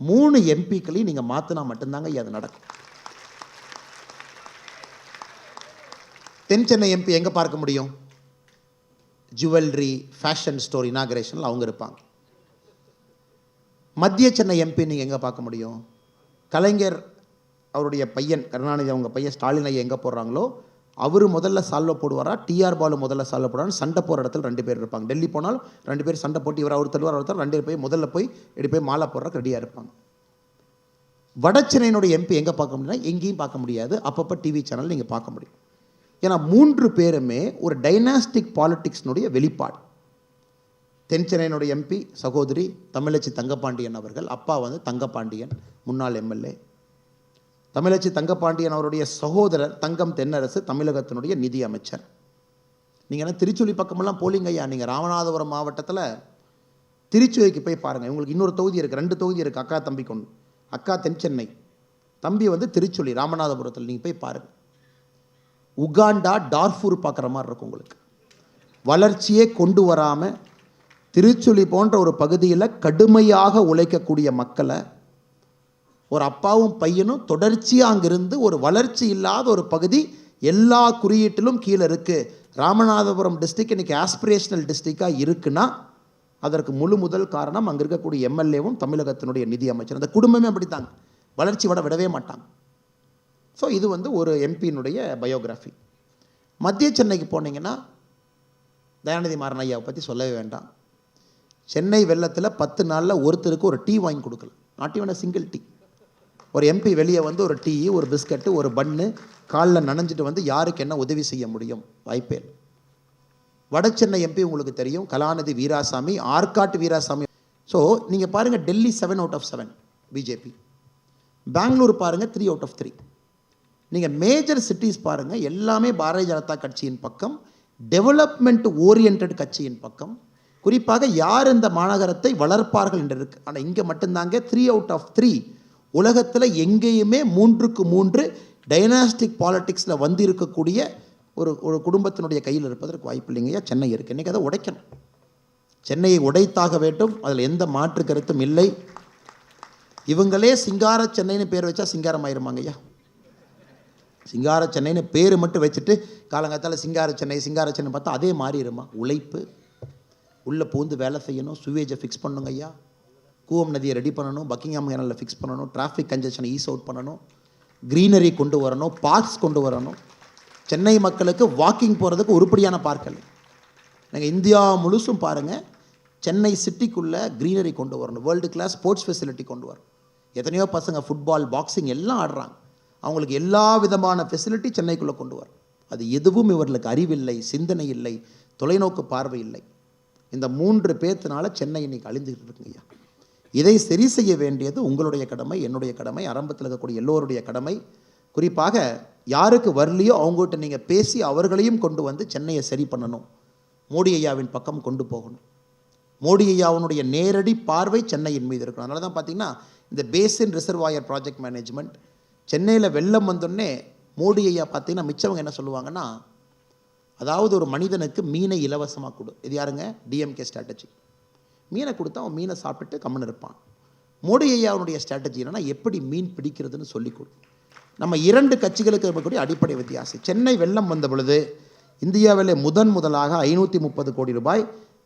3 எம்பிக்களையும் நீங்கள் மாற்றினா மட்டும்தாங்க அது நடக்கும். தென் சென்னை எம்பி எங்கே பார்க்க முடியும்? ஜுவல்லரி, ஃபேஷன் ஸ்டோர் இனாகரேஷனில் அவங்க இருப்பாங்க. மத்திய சென்னை எம்பி நீங்கள் எங்கே பார்க்க முடியும்? கலைஞர் அவருடைய பையன் கருணாநிதி, அவங்க பையன் ஸ்டாலின் ஐயா எங்கே போடுறாங்களோ அவர் முதல்ல சால்வ போடுவாரா, டிஆர் பாலு முதல்ல சால்வ போடுவான்னு சண்டை போகிற இடத்துல 2 பேர் இருப்பாங்க. டெல்லி போனாலும் 2 பேர் சண்டை போட்டு இவர் அவர் தருவார், அவர் 2 பேர் போய் முதல்ல போய் இப்படி போய் மாலை போடுறக்கு ரெடியாக இருப்பாங்க. வடச்சென்னையினுடைய எம்பி எங்கே பார்க்க முடியும்னா எங்கேயும் பார்க்க முடியாது, அப்பப்போ டிவி சேனல் நீங்கள் பார்க்க முடியும். ஏன்னா 3 பேருமே ஒரு டைனாஸ்டிக் பாலிட்டிக்ஸ்னுடைய வெளிப்பாடு. தென் சென்னையினுடைய எம்பி சகோதரி தமிழச்சி தங்கப்பாண்டியன் அவர்கள், அப்பா வந்து தங்கப்பாண்டியன் முன்னாள் எம்எல்ஏ. தமிழச்சி தங்கப்பாண்டியன் அவருடைய சகோதரர் தங்கம் தென்னரசு தமிழகத்தினுடைய நிதி அமைச்சர். நீங்கள் என்ன திருச்சுழி பக்கமெல்லாம் போலிங்க ஐயா, நீங்கள் ராமநாதபுரம் மாவட்டத்தில் திருச்சுழிக்கு போய் பாருங்கள். உங்களுக்கு இன்னொரு தொகுதி இருக்குது, 2 தொகுதி இருக்குது. அக்கா தம்பி கொண்டு, அக்கா தென் சென்னை, தம்பி வந்து திருச்சுழி ராமநாதபுரத்தில். நீங்கள் போய் பாருங்கள், உகாண்டா டார்ஃபூர் பார்க்குற மாதிரி இருக்கும் உங்களுக்கு. வளர்ச்சியே கொண்டு வராமல் திருச்சுழி போன்ற ஒரு பகுதியில் கடுமையாக உழைக்கக்கூடிய மக்களை ஒரு அப்பாவும் பையனும் தொடர்ச்சியாக அங்கிருந்து ஒரு வளர்ச்சி இல்லாத ஒரு பகுதி எல்லா குறியீட்டிலும் கீழே இருக்குது. ராமநாதபுரம் டிஸ்ட்ரிக்ட் இன்றைக்கி ஆஸ்பிரேஷனல் டிஸ்ட்ரிக்டாக இருக்குன்னா அதற்கு முதல் காரணம் அங்கே இருக்கக்கூடிய எம்எல்ஏவும் தமிழகத்தினுடைய நிதி அமைச்சர். அந்த குடும்பமே அப்படித்தாங்க, வளர்ச்சி விடவே மாட்டாங்க. ஸோ இது வந்து ஒரு எம்பியினுடைய பயோகிராஃபி. மத்திய சென்னைக்கு போனீங்கன்னா தயாநிதி மாறன் ஐயாவை பற்றி சொல்லவே வேண்டாம். சென்னை வெள்ளத்தில் 10 நாளில் ஒருத்தருக்கு ஒரு டீ வாங்கி கொடுக்கல, நாட் ஈவன் சிங்கிள் டீ. ஒரு எம்பி வெளியே வந்து ஒரு டீ, ஒரு பிஸ்கட்டு, ஒரு பன்னு காலில் நனைஞ்சிட்டு வந்து யாருக்கு என்ன உதவி செய்ய முடியும்? வாய்ப்பே இல்லை. வடசென்னை எம்பி உங்களுக்கு தெரியும், கலாநிதி வீராசாமி, ஆற்காட்டு வீராசாமி. ஸோ நீங்கள் பாருங்கள், Delhi 7 out of 7 BJP, Bengaluru பாருங்கள் 3 out of 3. நீங்கள் மேஜர் சிட்டிஸ் பாருங்கள், எல்லாமே பாரதிய ஜனதா கட்சியின் பக்கம், டெவலப்மெண்ட் ஓரியன்ட் கட்சியின் பக்கம். குறிப்பாக யார் இந்த மாநகரத்தை வளர்ப்பார்கள் என்று இருக்கு. ஆனால் இங்கே மட்டும்தாங்க 3 out of 3. உலகத்தில் எங்கேயுமே 3க்கு 3 டைனாஸ்டிக் பாலிட்டிக்ஸில் வந்து இருக்கக்கூடிய ஒரு குடும்பத்தினுடைய கையில் இருப்பதற்கு வாய்ப்பு இல்லைங்கய்யா. சென்னை இருக்குது, இன்றைக்கி அதை உடைக்கணும். சென்னையை உடைத்தாக வேண்டும், அதில் எந்த மாற்று கருத்தும் இல்லை. இவங்களே சிங்கார சென்னைன்னு பேர் வச்சா சிங்காரம் ஆயிருமாங்கய்யா. சிங்கார சென்னைன்னு பேர் மட்டும் வச்சுட்டு காலங்காலத்தால் சிங்கார சென்னை பார்த்தா அதே மாறிடுமா? உழைப்பு, உள்ளே பூந்து வேலை செய்யணும், சுவேஜை ஃபிக்ஸ் பண்ணுங்க ஐயா, கூவம் நதியை ரெடி பண்ணணும், பக்கிங்ஹாம் கேனலில் ஃபிக்ஸ் பண்ணணும், டிராஃபிக் கன்ஜெஷனை ஈஸ் அவுட் பண்ணணும், க்ரீனரி கொண்டு வரணும், பார்க்ஸ் கொண்டு வரணும். சென்னை மக்களுக்கு வாக்கிங் போகிறதுக்கு உருப்படியான பார்க்கல். நீங்கள் இந்தியா முழுசும் பாருங்கள், சென்னை சிட்டிக்குள்ளே க்ரீனரி கொண்டு வரணும், வேர்ல்டு கிளாஸ் ஸ்போர்ட்ஸ் ஃபெசிலிட்டி கொண்டு வரணும். எத்தனையோ பசங்க ஃபுட்பால், பாக்ஸிங் எல்லாம் ஆடுறாங்க. அவங்களுக்கு எல்லா விதமான ஃபெசிலிட்டி சென்னைக்குள்ளே கொண்டு வரும். அது எதுவும் இவர்களுக்கு அறிவில்லை, சிந்தனை இல்லை, தொலைநோக்கு பார்வை இல்லை. இந்த 3 பேர்த்தினால சென்னை இன்னைக்கு அழிஞ்சுக்கிட்டு இருக்குங்கய்யா. இதை சரி செய்ய வேண்டியது உங்களுடைய கடமை, என்னுடைய கடமை, ஆரம்பத்தில் இருக்கக்கூடிய எல்லோருடைய கடமை. குறிப்பாக யாருக்கு வரலையோ அவங்ககிட்ட நீங்கள் பேசி அவர்களையும் கொண்டு வந்து சென்னையை சரி பண்ணணும், மோடி ஐயாவின் பக்கம் கொண்டு போகணும். மோடி ஐயாவுடைய நேரடி பார்வை சென்னையின் மீது இருக்கணும். அதனால தான் பார்த்தீங்கன்னா இந்த பேசின் ரிசர்வாயர் ப்ராஜெக்ட் மேனேஜ்மெண்ட், சென்னையில் வெள்ளம் வந்தோடனே மோடி ஐயா பார்த்தீங்கன்னா மிச்சவங்க என்ன சொல்லுவாங்கன்னா, அதாவது ஒரு மனிதனுக்கு மீனை இலவசமாக கொடு. இது யாருங்க? DMK strategy. மீனை கொடுத்தா அவன் மீனை சாப்பிட்டு கம்மன் இருப்பான். மோடி ஐயாவுடைய ஸ்ட்ராட்டஜி என்னன்னா, எப்படி மீன் பிடிக்கிறதுன்னு சொல்லிக் கொடு. நம்ம 2 கட்சிகளுக்கு இருக்கக்கூடிய அடிப்படை வித்தியாசம். சென்னை வெள்ளம் வந்த பொழுது இந்தியாவிலே முதலாக 530 கோடி ரூபாய்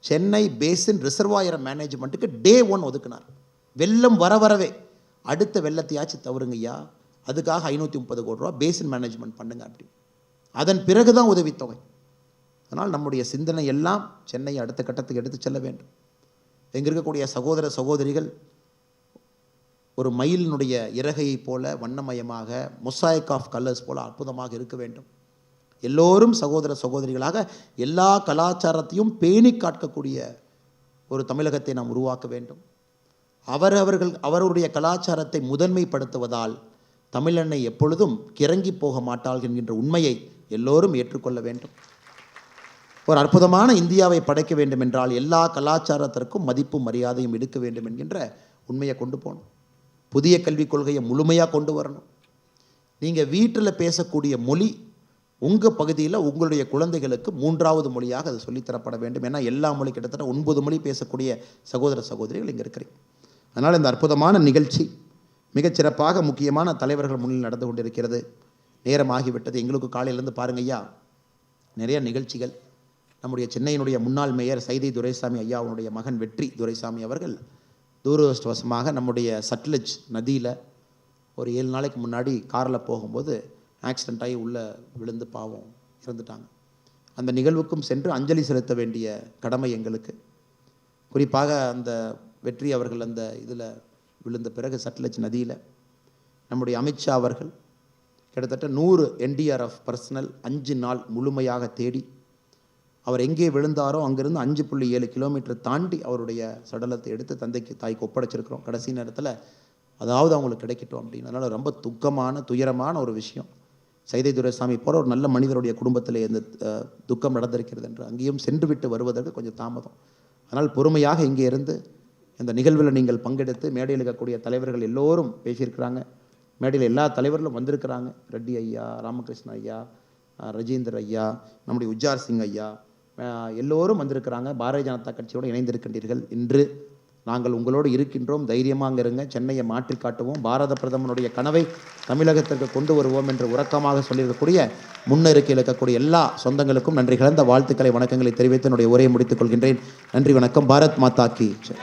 சென்னை பேசின் ரிசர்வாயர் மேனேஜ்மெண்ட்டுக்கு டே 1 ஒதுக்கினார். வெள்ளம் வரவே அடுத்த வெள்ளத்தையாச்சும் தவறுங்கய்யா, அதுக்காக 530 கோடி ரூபா பேசின் மேனேஜ்மெண்ட் பண்ணுங்க அப்படி. அதன் பிறகு தான் உதவித்தொகை. அதனால் நம்முடைய சிந்தனை எல்லாம் சென்னையை அடுத்த கட்டத்துக்கு எடுத்து செல்ல வேண்டும். எங்கே இருக்கக்கூடிய சகோதர சகோதரிகள் ஒரு மயிலினுடைய இறகையை போல வண்ணமயமாக, மொசாய்க் ஆஃப் கலர்ஸ் போல அற்புதமாக இருக்க வேண்டும். எல்லோரும் சகோதர சகோதரிகளாக எல்லா கலாச்சாரத்தையும் பேணி காக்கக்கூடிய ஒரு தமிழகத்தை நாம் உருவாக்க வேண்டும். அவருடைய கலாச்சாரத்தை முதன்மைப்படுத்துவதால் தமிழன்னை எப்பொழுதும் கிறங்கி போக மாட்டாள் என்கின்ற உண்மையை எல்லோரும் ஏற்றுக்கொள்ள வேண்டும். ஒரு அற்புதமான இந்தியாவை படைக்க வேண்டும் என்றால் எல்லா கலாச்சாரத்திற்கும் மதிப்பும் மரியாதையும் எடுக்க வேண்டும் என்கின்ற உண்மையை கொண்டு போகணும். புதிய கல்விக் கொள்கையை முழுமையாக கொண்டு வரணும். நீங்கள் வீட்டில் பேசக்கூடிய மொழி உங்கள் பகுதியில் உங்களுடைய குழந்தைகளுக்கு 3வது மொழியாக அது சொல்லித்தரப்பட வேண்டும். ஏன்னா எல்லா மொழி கிட்டத்தட்ட 9 மொழி பேசக்கூடிய சகோதர சகோதரிகள் இங்கே இருக்கிறீங்க. அதனால் இந்த அற்புதமான நிகழ்ச்சி மிகச்சிறப்பாக முக்கியமான தலைவர்கள் முன்னில் நடந்து கொண்டிருக்கிறது. நேரம் ஆகிவிட்டது. எங்களுக்கு காலையிலேருந்து பாருங்க ஐயா, நிறைய நிகழ்ச்சிகள். நம்முடைய சென்னையினுடைய முன்னாள் மேயர் சைதை துரைசாமி ஐயாவுடைய மகன் வெற்றி துரைசாமி அவர்கள் துரதிர்ஷ்டவசமாக நம்முடைய சட்லஜ் நதியில் ஒரு 7 நாளைக்கு முன்னாடி காரில் போகும்போது ஆக்சிடென்ட் ஆகி உள்ளே விழுந்து பாவம் இறந்துட்டாங்க. அந்த நிகழ்வுக்கும் சென்று அஞ்சலி செலுத்த வேண்டிய கடமை எங்களுக்கு. குறிப்பாக அந்த வெற்றி அவர்கள் அந்த இதில் விழுந்த பிறகு சட்லஜ் நதியில் நம்முடைய அமித்ஷா அவர்கள் கிட்டத்தட்ட 100 NDRF பர்சனல் 5 நாள் முழுமையாக தேடி அவர் எங்கே விழுந்தாரோ அங்கிருந்து 5.7 கிலோமீட்டர் தாண்டி அவருடைய சடலத்தை எடுத்து தந்தைக்கு தாய்க்கு ஒப்படைச்சிருக்கிறோம். கடைசி நேரத்தில் அதாவது அவங்களுக்கு கிடைக்கட்டும் அப்படின்னு. அதனால் ரொம்ப துக்கமான துயரமான ஒரு விஷயம். சைதை துரைசாமி போகிற ஒரு நல்ல மனிதருடைய குடும்பத்தில் இந்த துக்கம் நடந்திருக்கிறது என்று அங்கேயும் சென்று விட்டு வருவதற்கு கொஞ்சம் தாமதம். ஆனால் பொறுமையாக இங்கே இருந்து இந்த நிகழ்வில் நீங்கள் பங்கெடுத்து மேடையில் இருக்கக்கூடிய தலைவர்கள் எல்லோரும் பேசியிருக்கிறாங்க. மேடையில் எல்லா தலைவர்களும் வந்திருக்கிறாங்க. ரெட்டி ஐயா, ராமகிருஷ்ண ஐயா, ரஜீந்தர் ஐயா, நம்முடைய உஜ்ஜார் சிங் ஐயா எல்லோரும் வந்திருக்கிறாங்க. பாரதிய ஜனதா கட்சியோடு இணைந்திருக்கின்றீர்கள். இன்று நாங்கள் உங்களோடு இருக்கின்றோம், தைரியமாக இருங்க, சென்னையை மாற்றி காட்டுவோம், பாரத பிரதமருடைய கனவை தமிழகத்திற்கு கொண்டு வருவோம் என்று உறக்கமாக சொல்லியிருக்கக்கூடிய முன்னறிக்கையில் இருக்கக்கூடிய எல்லா சொந்தங்களுக்கும் நன்றி கலந்த வாழ்த்துக்களை வணக்கங்களை தெரிவித்து என்னுடைய உரையை முடித்துக் கொள்கின்றேன். நன்றி, வணக்கம். பாரத் மாதா கி ஜெய்.